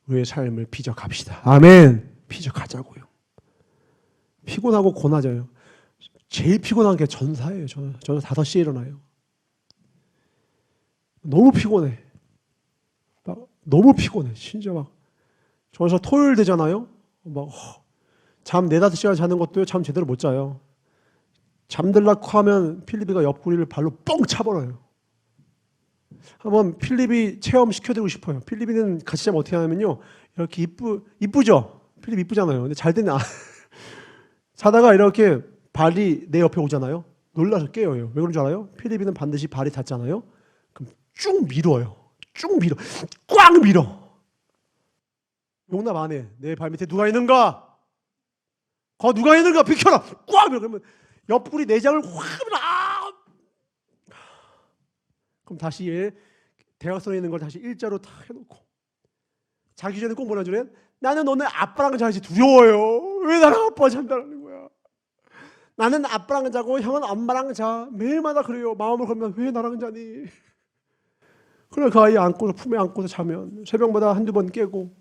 우리의 삶을 피적합시다. 아멘. 피적하자고요. 피곤하고 고나져요. 제일 피곤한 게 전사예요. 저는 5시에 일어나요. 너무 피곤해. 너무 피곤해. 진짜 전사 토요일 되잖아요. 잠 4-5시간 자는 것도 잠 제대로 못 자요. 잠들라고 하면 필립이가 옆구리를 발로 뻥 차버려요. 한번 필립이 체험 시켜드리고 싶어요. 필립이는 같이 자면 어떻게 하냐면요. 이렇게 이쁘죠? 필립 이쁘잖아요. 근데 잘 때는 자다가 이렇게 발이 내 옆에 오잖아요. 놀라서 깨어요. 왜 그런 줄 알아요? 필립이는 반드시 발이 닿잖아요. 그럼 쭉 밀어요. 꽉 밀어. 용납 안 해. 내 발 밑에 누가 있는가? 누가 있는가? 비켜라. 꽉 밀어. 그러면 옆구리 내장을 확 밀어. 그럼 다시 대각선에 있는 걸 다시 일자로 다 해놓고 자기 전에 꼭 뭐라 그래? 나는 너네 아빠랑 자야지. 두려워요. 왜 나랑 아빠 잔다는 거야? 나는 아빠랑 자고 형은 엄마랑 자. 매일마다 그래요. 마음을 걸면 왜 나랑 자니? 그래 그 아이 안고서 품에 안고서 자면 새벽마다 1-2번 깨고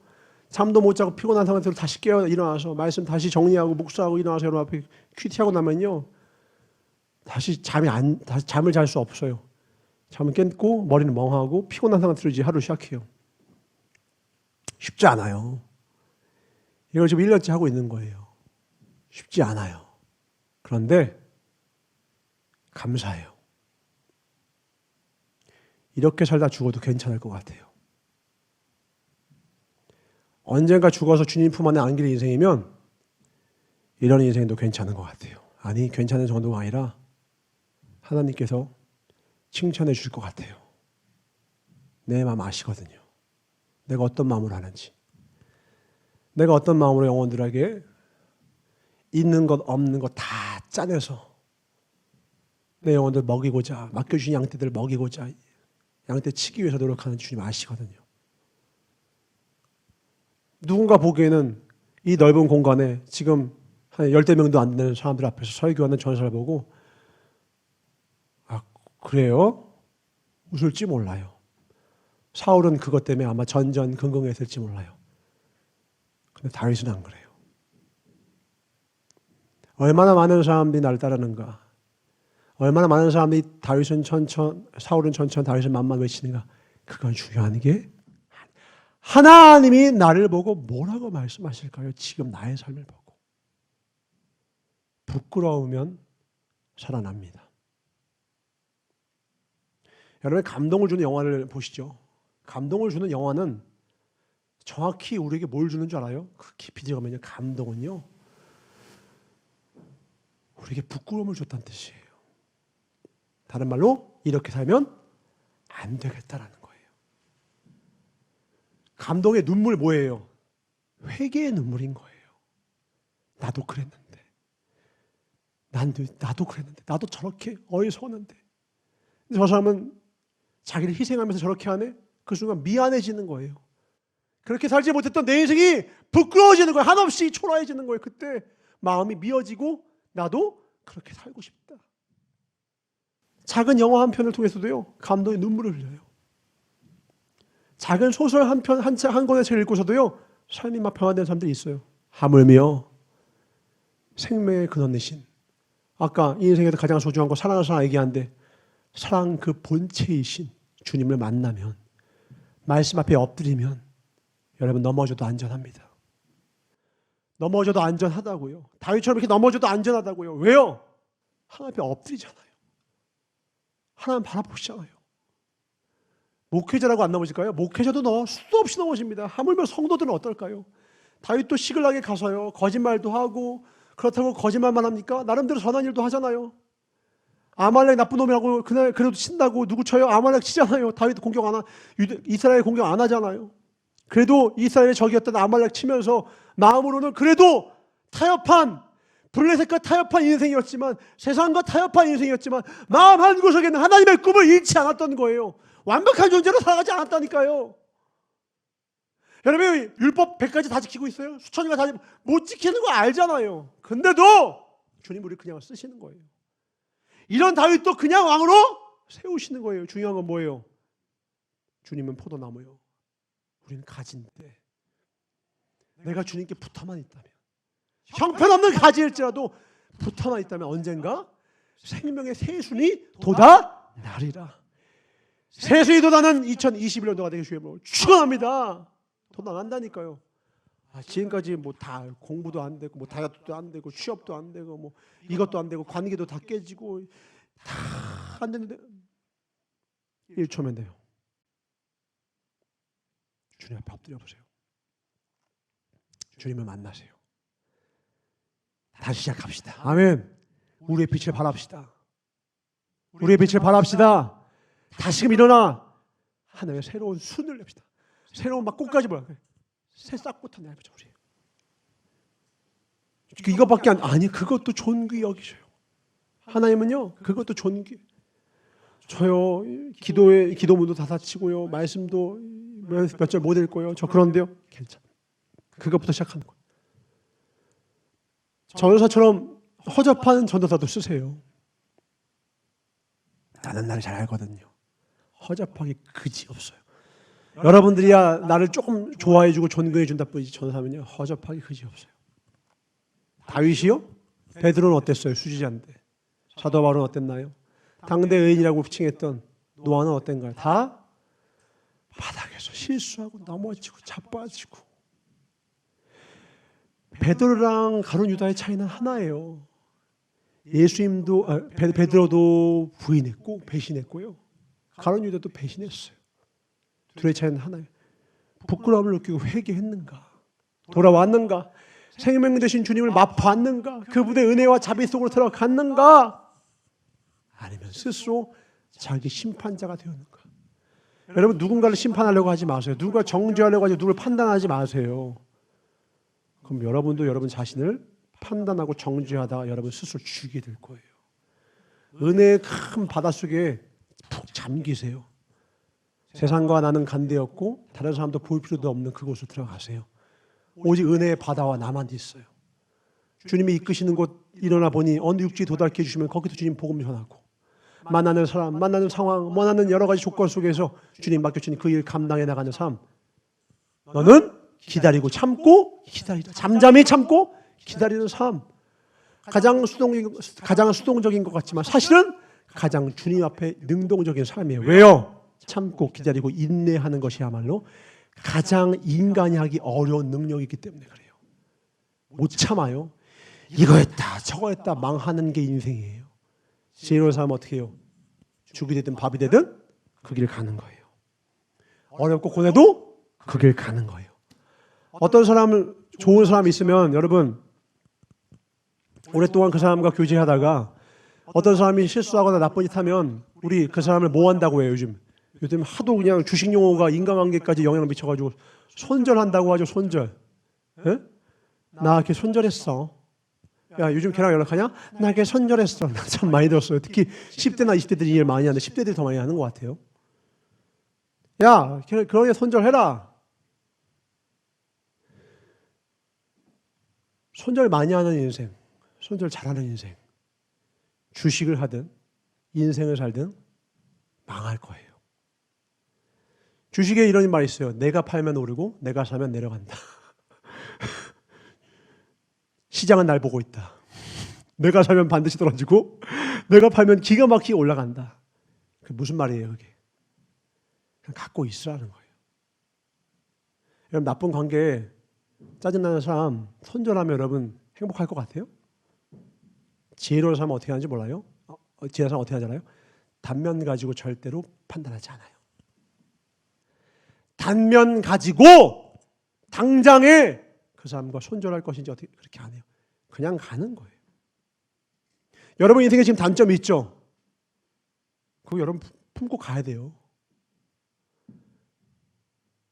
잠도 못 자고 피곤한 상태로 다시 깨어 일어나서 말씀 다시 정리하고 묵상하고 일어나서 여러분 앞에 큐티하고 나면요. 다시 잠을 잘 수 없어요. 잠은 깼고 머리는 멍하고 피곤한 상태로 이제 하루 시작해요. 쉽지 않아요. 이걸 지금 1년째 하고 있는 거예요. 쉽지 않아요. 그런데 감사해요. 이렇게 살다 죽어도 괜찮을 것 같아요. 언젠가 죽어서 주님 품 안에 안길 인생이면 이런 인생도 괜찮은 것 같아요. 아니 괜찮은 정도가 아니라 하나님께서 칭찬해 주실 것 같아요. 내 마음 아시거든요. 내가 어떤 마음으로 하는지. 내가 어떤 마음으로 영혼들에게 있는 것 없는 것 다 짜내서 내 영혼들 먹이고자 맡겨주신 양떼들 먹이고자 양떼 치기 위해서 노력하는 주님 아시거든요. 누군가 보기에는 이 넓은 공간에 지금 한 10명도 안 되는 사람들 앞에서 설교하는 전사를 보고 그래요? 웃을지 몰라요. 사울은 그것 때문에 아마 전전긍긍했을지 몰라요. 근데 다윗은 안 그래요. 얼마나 많은 사람들이 나를 따르는가. 얼마나 많은 사람들이 다윗은 천천, 사울은 천천, 다윗은 만만 외치는가. 그건 중요한 게 하나님이 나를 보고 뭐라고 말씀하실까요? 지금 나의 삶을 보고. 부끄러우면 살아납니다. 여러분 감동을 주는 영화를 보시죠. 감동을 주는 영화는 정확히 우리에게 뭘 주는 줄 알아요? 그 깊이 들어가면요. 감동은요. 우리에게 부끄러움을 줬다는 뜻이에요. 다른 말로 이렇게 살면 안 되겠다라는 거예요. 감동의 눈물 뭐예요? 회개의 눈물인 거예요. 나도 그랬는데. 나도 그랬는데. 나도 저렇게 어리석었는데. 저 사람은 자기를 희생하면서 저렇게 하네? 그 순간 미안해지는 거예요. 그렇게 살지 못했던 내 인생이 부끄러워지는 거예요. 한없이 초라해지는 거예요. 그때 마음이 미어지고 나도 그렇게 살고 싶다. 작은 영화 한 편을 통해서도요. 감동의 눈물을 흘려요. 작은 소설 한 권의 책을 읽고서도요, 삶이 막 변화되는 사람들이 있어요. 하물며 생명의 근원이신, 아까 이 인생에서 가장 소중한 거 사랑하는 사람 얘기하는데, 사랑 그 본체이신 주님을 만나면, 말씀 앞에 엎드리면 여러분 넘어져도 안전합니다. 넘어져도 안전하다고요. 다윗처럼 이렇게 넘어져도 안전하다고요. 왜요? 하나님 앞에 엎드리잖아요. 하나님 바라보시잖아요. 목회자라고 안 넘어질까요? 목회자도 수도 없이 넘어집니다. 하물며 성도들은 어떨까요? 다윗도 시글락에 가서요, 거짓말도 하고, 그렇다고 거짓말만 합니까? 나름대로 선한 일도 하잖아요. 아말렉 나쁜 놈이라고 그날 그래도 친다고 누구 쳐요? 아말렉 치잖아요. 다윗 공격 안 하, 이스라엘 공격 안 하잖아요. 그래도 이스라엘의 적이었던 아말렉 치면서 마음으로는 그래도 타협한, 블레셋과 타협한 인생이었지만, 세상과 타협한 인생이었지만, 마음 한구석에는 하나님의 꿈을 잃지 않았던 거예요. 완벽한 존재로 살아가지 않았다니까요. 여러분, 율법 100가지 다 지키고 있어요? 수천 가지 다 못 지키는 거 알잖아요. 근데도 주님 우리 그냥 쓰시는 거예요. 이런 다윗도 그냥 왕으로 세우시는 거예요. 중요한 건 뭐예요? 주님은 포도나무요, 우리는 가지인데, 내가 주님께 붙어만 있다면, 형편없는 가지일지라도 붙어만 있다면 언젠가 생명의 새순이 돋아나리라. 새순이 돋아나는 2021년도가 되게 주님으로 축원합니다. 돋아난다니까요. 지금까지 뭐 다 공부도 안 되고, 뭐 다이어트도 안 되고, 취업도 안 되고, 뭐 이것도 안 되고, 관계도 다 깨지고 다 안 되는데 1초면 돼요. 주님 앞에 엎드려 보세요. 주님을 만나세요. 다시 시작합시다. 아멘. 우리의 빛을 발합시다. 우리의 빛을 발합시다. 다시금 일어나 하나님의 새로운 순을 냅시다. 새로운 막 꽃까지 뭐야? 새 싹부터 내보자 우리. 이것밖에 아니, 그것도 존귀 여기셔요. 하나님은요, 그것도 존귀. 저요, 기도문도 다 다치고요, 말씀도 몇 절 못 읽고요, 저 그런데요, 괜찮아. 그것부터 시작하는 거예요. 전도사처럼 허접한 전도사도 쓰세요. 나는 나를 잘 알거든요. 허접하게 그지 없어요. 여러분들이야 나를 조금 좋아해주고 존경해준다 뿐이지, 전도사면요 허접하게 그지 없어요. 다윗이요? 베드로는 어땠어요? 수지자인데. 사도 바울은 어땠나요? 당대 의인이라고 칭했던 노아는 어땠가요? 다 바닥에서 실수하고 넘어지고 자빠지고. 베드로랑 가룟 유다의 차이는 하나예요. 예수님도 베드로도 부인했고 배신했고요, 가룟 유다도 배신했어요. 둘의 차이는 하나예요. 부끄러움을 느끼고 회개했는가, 돌아왔는가, 생명 되신 주님을 맛봤는가, 그분의 은혜와 자비 속으로 들어갔는가, 아니면 스스로 자기 심판자가 되었는가. 여러분, 누군가를 심판하려고 하지 마세요. 누군가 정죄하려고 하지, 누구를 판단하지 마세요. 그럼 여러분도 여러분 자신을 판단하고 정죄하다가 여러분 스스로 죽게 될 거예요. 은혜의 큰 바닷속에 푹 잠기세요. 세상과 나는 간대였고 다른 사람도 볼 필요도 없는 그곳으로 들어가세요. 오직 은혜의 바다와 나만 있어요. 주님이 이끄시는 곳 일어나 보니 어느 육지에 도달케 해주시면 거기서 주님 복음 전하고, 만나는 사람, 만나는 상황, 원하는 여러 가지 조건 속에서 주님 맡겨주신 그 일 감당해 나가는 삶, 너는 기다리고 참고 기다리다, 잠잠히 참고 기다리는 삶, 가장 수동적인 것 같지만 사실은 가장 주님 앞에 능동적인 삶이에요. 왜요? 참고 기다리고 인내하는 것이야말로 가장 인간이 하기 어려운 능력이기 때문에 그래요. 못 참아요. 이거 했다 저거 했다 망하는 게 인생이에요. 지혜로운 사람은 어떻게 해요? 죽이 되든 밥이 되든 그 길 가는 거예요. 어렵고 고뇌도 그 길 가는 거예요. 어떤 사람을, 좋은 사람이 있으면 여러분 오랫동안 그 사람과 교제하다가 어떤 사람이 실수하거나 나쁜 짓 하면 우리 그 사람을 뭐 한다고 해요? 요즘 하도 그냥 주식 용어가 인간관계까지 영향을 미쳐가지고 손절한다고 하죠. 손절. 에? 나 걔 손절했어. 야, 요즘 걔랑 연락하냐? 나 걔 손절했어. 나 참 많이 들었어요. 특히 10대나 20대들이 일 많이 하는데 10대들이 더 많이 하는 것 같아요. 야, 그런 애 손절해라. 손절 많이 하는 인생, 손절 잘하는 인생, 주식을 하든 인생을 살든 망할 거예요. 주식에 이런 말이 있어요. 내가 팔면 오르고 내가 사면 내려간다. 시장은 날 보고 있다. 내가 사면 반드시 떨어지고 내가 팔면 기가 막히게 올라간다. 그게 무슨 말이에요, 그게? 그냥 갖고 있으라는 거예요. 여러분, 나쁜 관계에 짜증나는 사람 손절하면 여러분 행복할 것 같아요? 지혜로운 사람은 어떻게 하는지 몰라요? 지혜로운 사람은 어떻게 하잖아요? 단면 가지고 절대로 판단하지 않아요. 단면 가지고 당장에 그 사람과 손절할 것인지 어떻게 그렇게 안 해요. 그냥 가는 거예요. 여러분 인생에 지금 단점이 있죠? 그거 여러분 품고 가야 돼요.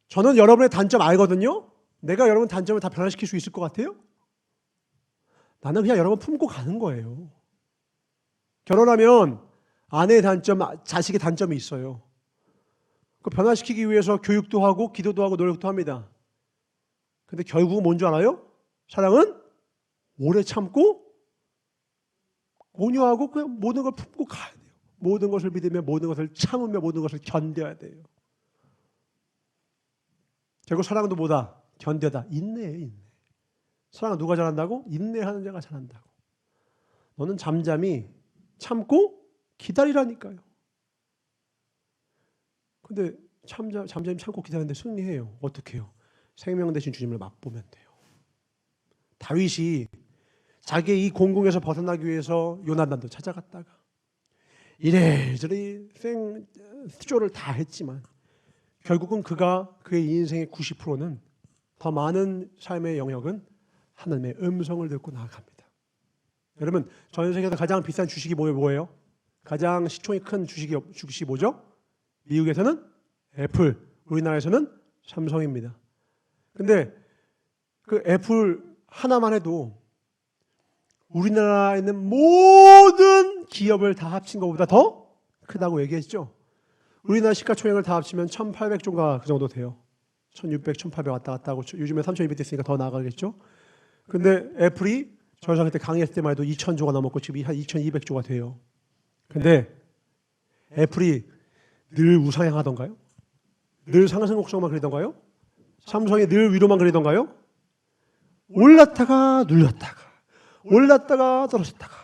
저는 여러분의 단점 알거든요. 내가 여러분 단점을 다 변화시킬 수 있을 것 같아요? 나는 그냥 여러분 품고 가는 거예요. 결혼하면 아내의 단점, 자식의 단점이 있어요. 그 변화시키기 위해서 교육도 하고 기도도 하고 노력도 합니다. 근데 결국은 뭔지 알아요? 사랑은 오래 참고 온유하고 그냥 모든 걸 품고 가야 돼요. 모든 것을 믿으며 모든 것을 참으며 모든 것을 견뎌야 돼요. 결국 사랑도 뭐다? 견뎌다. 인내예요, 인내. 사랑은 누가 잘한다고? 인내하는 자가 잘한다고. 너는 잠잠히 참고 기다리라니까요. 근데 잠잠히 참고 기다리는데 승리해요. 어떻게 해요? 생명 대신 주님을 맛보면 돼요. 다윗이 자기의 이 공궁에서 벗어나기 위해서 요나단도 찾아갔다가 이래저래 생쇼를 다 했지만 결국은 그의 인생의 90%는 더 많은 삶의 영역은 하나님의 음성을 듣고 나아갑니다. 여러분, 전 세계에서 가장 비싼 주식이 뭐예요? 가장 시총이 큰 주식이 뭐죠? 미국에서는 애플, 우리나라에서는 삼성입니다. 근데 그 애플 하나만 해도 우리나라에 있는 모든 기업을 다 합친 것보다 더 크다고 얘기했죠. 우리나라 시가총액을 다 합치면 1,800조가 그 정도 돼요. 1,600, 1,800 왔다 갔다 하고 요즘에 3,200 됐으니까 더 나가겠죠. 근데 애플이 저희가 그때 강의했을 때만 해도 2,000조가 넘었고 지금 한 2,200조가 돼요. 근데 애플이 늘 우상향하던가요? 늘 상승 곡선만 그리던가요? 삼성이 늘 위로만 그리던가요? 올랐다가 눌렸다가 올랐다가 떨어졌다가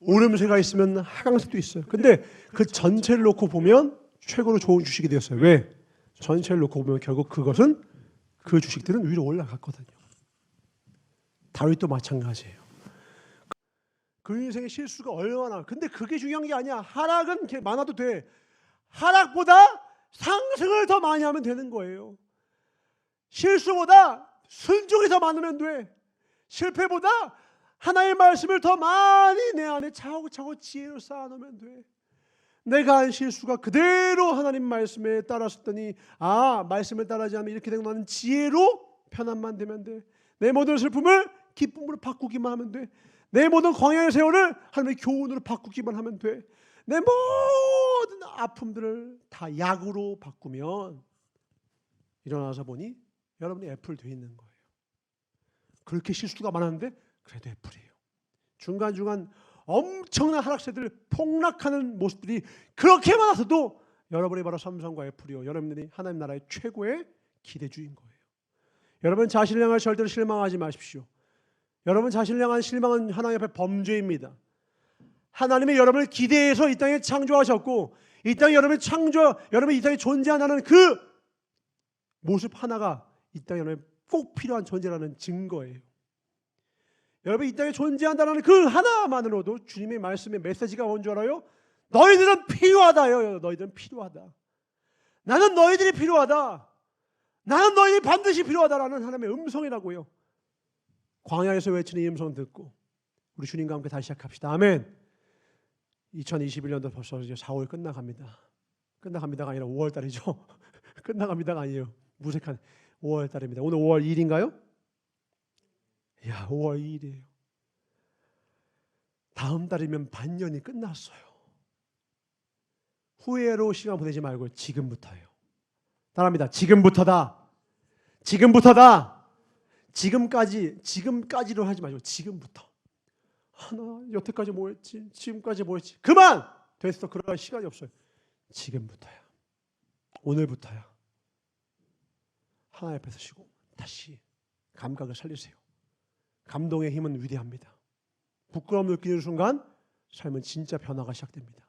오름세가 있으면 하강세도 있어요. 근데 그 전체를 놓고 보면 최고로 좋은 주식이 되었어요. 왜? 전체를 놓고 보면 결국 그것은 그 주식들은 위로 올라갔거든요. 다윗도 마찬가지예요. 그 인생의 실수가 얼마나, 근데 그게 중요한 게 아니야. 하락은 많아도 돼. 하락보다 상승을 더 많이 하면 되는 거예요. 실수보다 순종이 더 많으면 돼. 실패보다 하나님의 말씀을 더 많이 내 안에 차곡차곡 지혜로 쌓아놓으면 돼. 내가 한 실수가 그대로 하나님 말씀에 따랐었더니 말씀을 따르지 않으면 이렇게 되고 나는 지혜로 편안만 되면 돼. 내 모든 슬픔을 기쁨으로 바꾸기만 하면 돼. 내 모든 광야의 세월을 하나님의 교훈으로 바꾸기만 하면 돼. 내 모든 아픔들을 다 약으로 바꾸면 일어나서 보니 여러분이 애플 돼 있는 거예요. 그렇게 실수가 많았는데 그래도 애플이에요. 중간중간 엄청난 하락세들 폭락하는 모습들이 그렇게 많아서도 여러분이 바로 삼성과 애플이요. 여러분들이 하나님 나라의 최고의 기대주인 거예요. 여러분 자신을 향해 절대로 실망하지 마십시오. 여러분 자신을 향한 실망은 하나님 앞에 범죄입니다. 하나님이 여러분을 기대해서 이 땅에 창조하셨고 이 땅에 여러분이 이 땅에 존재한다는 그 모습 하나가 이 땅에 여러분에 꼭 필요한 존재라는 증거예요. 여러분 이 땅에 존재한다는 그 하나만으로도 주님의 말씀의 메시지가 뭔 줄 알아요? 너희들은 필요하다요. 너희들은 필요하다. 나는 너희들이 필요하다. 나는 너희들이 반드시 필요하다라는 하나님의 음성이라고요. 광야에서 외치는 이 음성 듣고 우리 주님과 함께 다시 시작합시다. 아멘. 2021년도 벌써 이제 4월 끝나갑니다. 끝나갑니다가 아니라 5월 달이죠. 끝나갑니다가 아니에요. 무색한 5월 달입니다. 오늘 5월 2일인가요? 야, 5월 2일이에요. 다음 달이면 반년이 끝났어요. 후회로 시간 보내지 말고 지금부터예요. 따라합니다. 지금부터다. 지금부터다. 지금까지로 하지 마시고 지금부터. 나 여태까지 뭐 했지? 지금까지 뭐 했지? 그만! 됐어. 그럴 시간이 없어요. 지금부터야. 오늘부터야. 하나님 앞에 서시고 다시 감각을 살리세요. 감동의 힘은 위대합니다. 부끄러움 느끼는 순간 삶은 진짜 변화가 시작됩니다.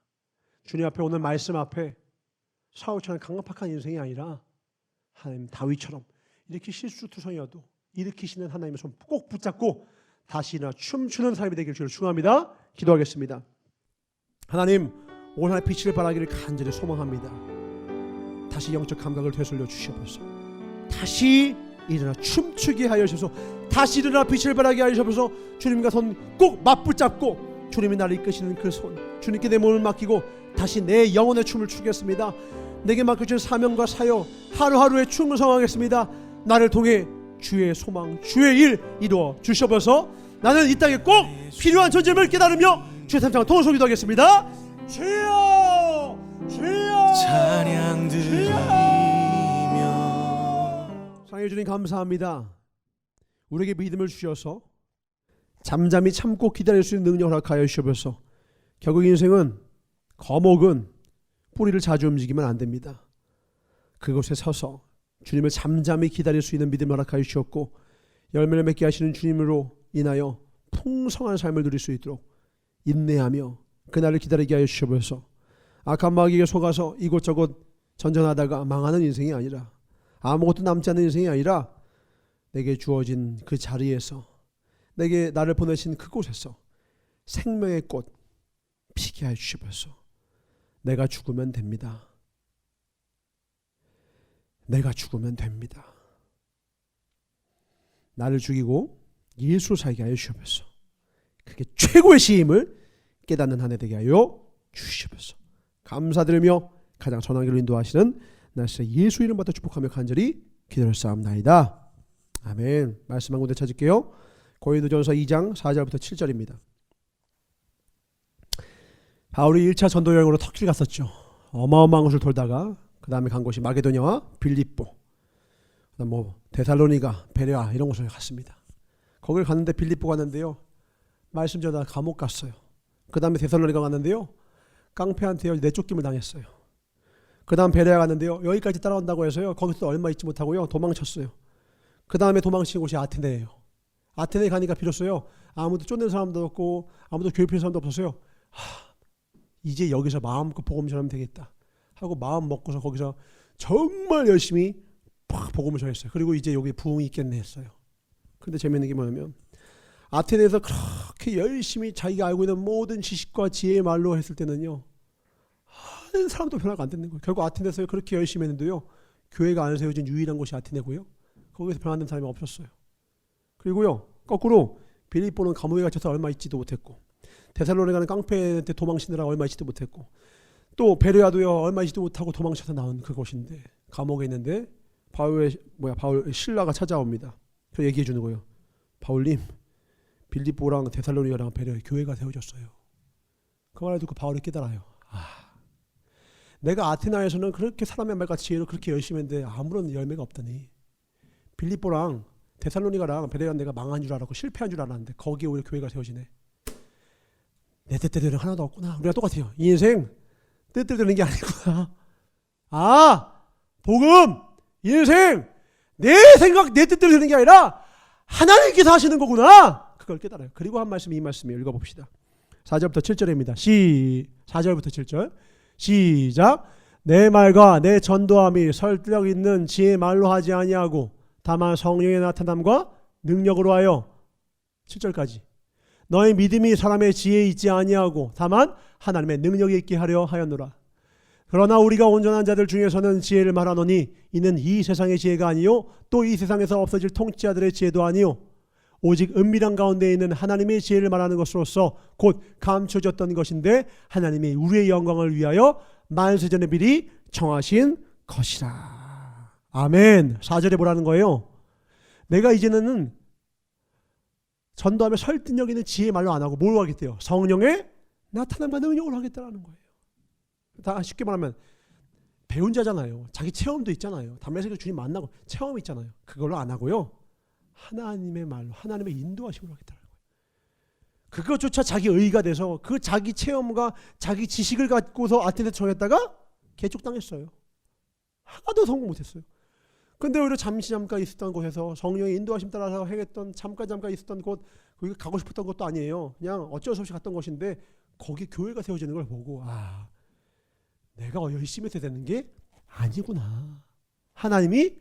주님 앞에 오늘 말씀 앞에 사울처럼 강팍한 인생이 아니라 하나님 다윗처럼 이렇게 실수투성이어도 일으키시는 하나님의 손 꼭 붙잡고 다시 일어나 춤추는 삶이 되길 주를 축원합니다. 기도하겠습니다. 하나님, 오늘 빛을 발하기를 간절히 소망합니다. 다시 영적 감각을 되살려 주시옵소서. 다시 일어나 춤추게 하여 주셔서 다시 일어나 빛을 발하게 하여 주셔서 주님과 손 꼭 맞붙잡고 주님이 나를 이끄시는 그 손 주님께 내 몸을 맡기고 다시 내 영혼의 춤을 추겠습니다. 내게 맡겨주신 사명과 사역 하루하루에 충성하겠습니다. 나를 통해 주의 소망 주의 일 이루어 주시옵소서. 나는 이 땅에 꼭 필요한 존재임을 깨달으며 주의 삼창을 통해서 기도하겠습니다. 주여 주여 찬양 드리며 사랑해 주님 감사합니다. 우리에게 믿음을 주셔서 잠잠히 참고 기다릴 수 있는 능력을 허락하여 주시옵소서. 결국 인생은 거목은 뿌리를 자주 움직이면 안 됩니다. 그곳에 서서 주님을 잠잠히 기다릴 수 있는 믿음을 허락하여 주셨고 열매를 맺게 하시는 주님으로 인하여 풍성한 삶을 누릴 수 있도록 인내하며 그날을 기다리게 하여 주시옵소서. 악한 마귀에게 속아서 이곳저곳 전전하다가 망하는 인생이 아니라 아무것도 남지 않는 인생이 아니라 내게 주어진 그 자리에서 내게 나를 보내신 그곳에서 생명의 꽃 피게 하여 주시옵소서. 내가 죽으면 됩니다. 내가 죽으면 됩니다. 나를 죽이고 예수 살게 하여 주시옵소서. 그게 최고의 시임을 깨닫는 한 해 되게 하여 주시옵소서. 감사드리며 가장 선한 길로 인도하시는 나시의 예수 이름 받아 축복하며 간절히 기도했사옵나이다. 아멘. 말씀 한 군데 찾을게요. 고린도전서 2장 4절부터 7절입니다. 바울이 1차 전도 여행으로 터키를 갔었죠. 어마어마한 곳을 돌다가 그 다음에 간 곳이 마게도냐와 빌립보, 그다음 데살로니가, 베레아 이런 곳을 갔습니다. 거기를 갔는데 빌립보 갔는데요. 말씀 전하다 감옥 갔어요. 그 다음에 데살로니가 갔는데요. 깡패한테 내쫓김을 당했어요. 그 다음 베레아 갔는데요. 여기까지 따라온다고 해서요. 거기서 얼마 있지 못하고요. 도망쳤어요. 그 다음에 도망친 곳이 아테네예요. 아테네에 가니까 비로소요. 아무도 쫓는 사람도 없고 아무도 괴롭히는 사람도 없었어요. 이제 여기서 마음껏 복음 전하면 되겠다 하고 마음 먹고서 거기서 정말 열심히 복음을 전했어요. 그리고 이제 여기 부흥이 있겠네 했어요. 그런데 재미있는 게 뭐냐면 아테네에서 그렇게 열심히 자기가 알고 있는 모든 지식과 지혜의 말로 했을 때는요. 하는 사람도 변화가 안 되는 거예요. 결국 아테네에서 그렇게 열심히 했는데요. 교회가 안 세워진 유일한 곳이 아테네고요. 거기서 변화된 사람이 없었어요. 그리고요. 거꾸로 빌립보는 감옥에 갇혀서 얼마 있지도 못했고 데살로니가는 깡패한테 도망치느라 얼마 있지도 못했고 또 베레아도요. 얼마 있지도 못하고 도망쳐서 나온 그곳인데 감옥에 있는데 바울 신라가 찾아옵니다. 그래서 얘기해 주는 거예요. 바울님 빌립보랑 데살로니가랑 베레아 교회가 세워졌어요. 그 말을 듣고 바울이 깨달아요. 내가 아테나에서는 그렇게 사람의 말같이 지혜로 그렇게 열심히 했는데 아무런 열매가 없다니 빌립보랑 데살로니가랑 베레아는 내가 망한 줄 알았고 실패한 줄 알았는데 거기에 오히려 교회가 세워지네. 내 뜻대로는 하나도 없구나. 우리가 똑같아요. 이 인생 뜻대로 되는 게 아니구나. 복음 인생 내 생각 내 뜻대로 되는 게 아니라 하나님께서 하시는 거구나. 그걸 깨달아요. 그리고 한 말씀이 이 말씀이에요. 읽어봅시다. 4절부터 7절입니다. 4절부터 7절 시작. 내 말과 내 전도함이 설득력 있는 지혜 말로 하지 아니하고 다만 성령의 나타남과 능력으로 하여 7절까지 너의 믿음이 사람의 지혜에 있지 아니하고 다만 하나님의 능력이 있게 하려 하였노라. 그러나 우리가 온전한 자들 중에서는 지혜를 말하노니 이는 이 세상의 지혜가 아니요 또 이 세상에서 없어질 통치자들의 지혜도 아니요 오직 은밀한 가운데 있는 하나님의 지혜를 말하는 것으로서 곧 감춰졌던 것인데 하나님이 우리의 영광을 위하여 만세전에 미리 정하신 것이라. 아멘. 4절에 뭐라는 거예요? 내가 이제는 전도하며 설득력 있는 지혜의 말로 안 하고 뭘 하겠대요? 성령의 나타남과 능력을 하겠다는 거예요. 다 쉽게 말하면 배운 자잖아요. 자기 체험도 있잖아요. 담에서 주님 만나고 체험이 있잖아요. 그걸로 안 하고요. 하나님의 말로 하나님의 인도하심으로 하겠다는 거예요. 그것조차 자기 의가 돼서 그 자기 체험과 자기 지식을 갖고서 아테네에 정했다가 개쪽당했어요. 하나도 성공 못했어요. 근데 오히려 잠깐 있었던 곳에서 성령의 인도하심 따라서 행했던 잠깐 있었던 곳, 거기 가고 싶었던 것도 아니에요. 그냥 어쩔 수 없이 갔던 것인데 거기 교회가 세워지는 걸 보고 내가 열심히 해야 되는 게 아니구나. 하나님이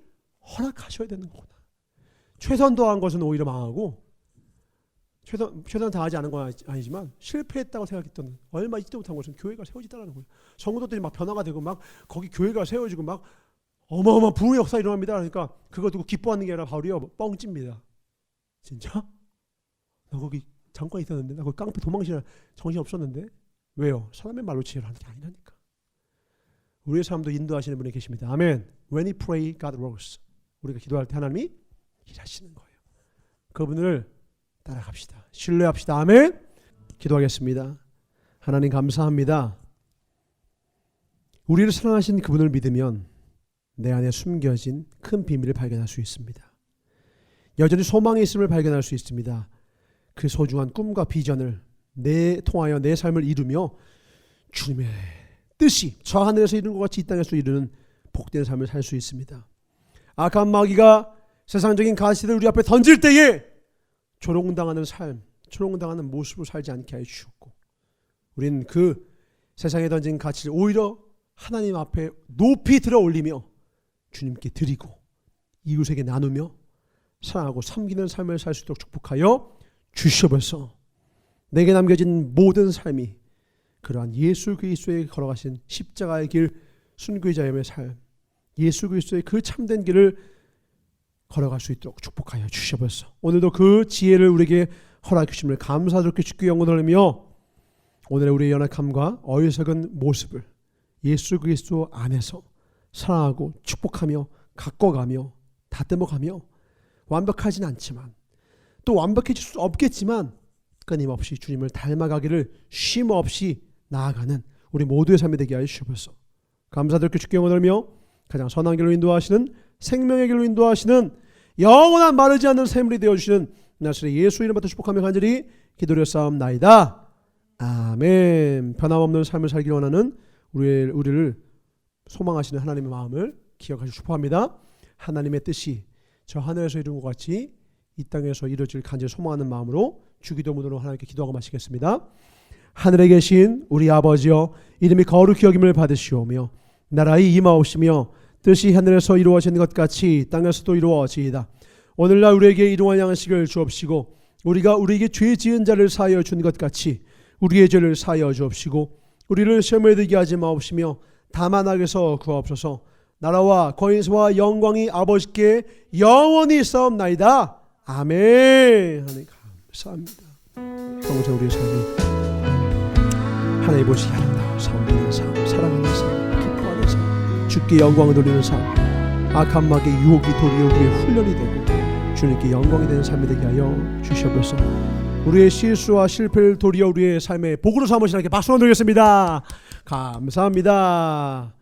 허락하셔야 되는 거구나. 최선 다한 것은 오히려 망하고 최선 다하지 않은 건 아니지만 실패했다고 생각했던 얼마 있지도 못한 것은 교회가 세워지더라는 거예요. 성도들이 막 변화가 되고 막 거기 교회가 세워지고 막 어마어마한 부흥의 역사 일어납니다. 그러니까 그거 두고 기뻐하는 게 아니라 바로요 뻥집니다. 진짜? 나 거기 잠깐 있었는데 나 거기 깡패 도망치느라 정신 없었는데 왜요? 사람의 말로 지혜를 하는 게 아니라니까. 우리의 삶도 인도하시는 분이 계십니다. 아멘. When we pray, God works. 우리가 기도할 때 하나님이 일하시는 거예요. 그분을 따라갑시다. 신뢰합시다. 아멘. 기도하겠습니다. 하나님 감사합니다. 우리를 사랑하신 그분을 믿으면 내 안에 숨겨진 큰 비밀을 발견할 수 있습니다. 여전히 소망이 있음을 발견할 수 있습니다. 그 소중한 꿈과 비전을 통하여 내 삶을 이루며 주님의 뜻이 저 하늘에서 이룬 것 같이 이 땅에서 이루는 복된 삶을 살 수 있습니다. 악한 마귀가 세상적인 가시를 우리 앞에 던질 때에 조롱당하는 삶, 조롱당하는 모습으로 살지 않게 하여 주셨고, 우리는 그 세상에 던진 가치를 오히려 하나님 앞에 높이 들어 올리며 주님께 드리고 이웃에게 나누며 사랑하고 섬기는 삶을 살 수 있도록 축복하여 주시옵소서. 내게 남겨진 모든 삶이 그러한 예수 그리스도의 걸어가신 십자가의 길, 순교의 자임의 삶, 예수 그리스도의 그 참된 길을 걸어갈 수 있도록 축복하여 주시옵소서. 오늘도 그 지혜를 우리에게 허락해 주심을 감사드리고 주께 영광을 돌리며 오늘의 우리의 연약함과 어리석은 모습을 예수 그리스도 안에서 사랑하고 축복하며 가꿔가며 다듬어가며 완벽하진 않지만 또 완벽해질 수 없겠지만 끊임없이 주님을 닮아가기를 쉼 없이 나아가는 우리 모두의 삶이 되게 하여 주시옵소서. 감사드리고 주께 영광을 돌리며 가장 선한 길로 인도하시는 생명의 길로 인도하시는 영원한 마르지 않는 샘물이 되어주시는 나사렛 예수 이름으로 축복하며 간절히 기도드렸사옵나이다. 아멘. 변함없는 삶을 살기를 원하는 우리를 소망하시는 하나님의 마음을 기억하시고 축복합니다. 하나님의 뜻이 저 하늘에서 이룬 것 같이 이 땅에서 이루어질 간절히 소망하는 마음으로 주기도문으로 하나님께 기도하고 마치겠습니다. 하늘에 계신 우리 아버지여, 이름이 거룩히 여김을 받으시오며 나라의 임하옵시며 뜻이 하늘에서 이루어지는 것 같이 땅에서도 이루어지이다. 오늘날 우리에게 일용할 양식을 주옵시고 우리가 우리에게 죄 지은 자를 사하여 준 것 같이 우리의 죄를 사하여 주옵시고 우리를 시험에 들게 하지 마옵시며 다만 악에서 구하옵소서. 나라와 권세와 영광이 아버지께 영원히 있사옵나이다. 아멘. 하나님 감사합니다. 평생 우리의 삶이 하나님 보시기 아름다운 섬기는 삶, 사랑하는 삶, 기뻐하는 삶, 주께 영광을 돌리는 삶, 악한 마귀의 유혹이 도리어 우리의 훈련이 되고 주님께 영광이 되는 삶이 되게 하여 주시옵소서. 우리의 실수와 실패를 도리어 우리의 삶의 복으로 삼으시는 하나님께 박수 드리겠습니다. 감사합니다.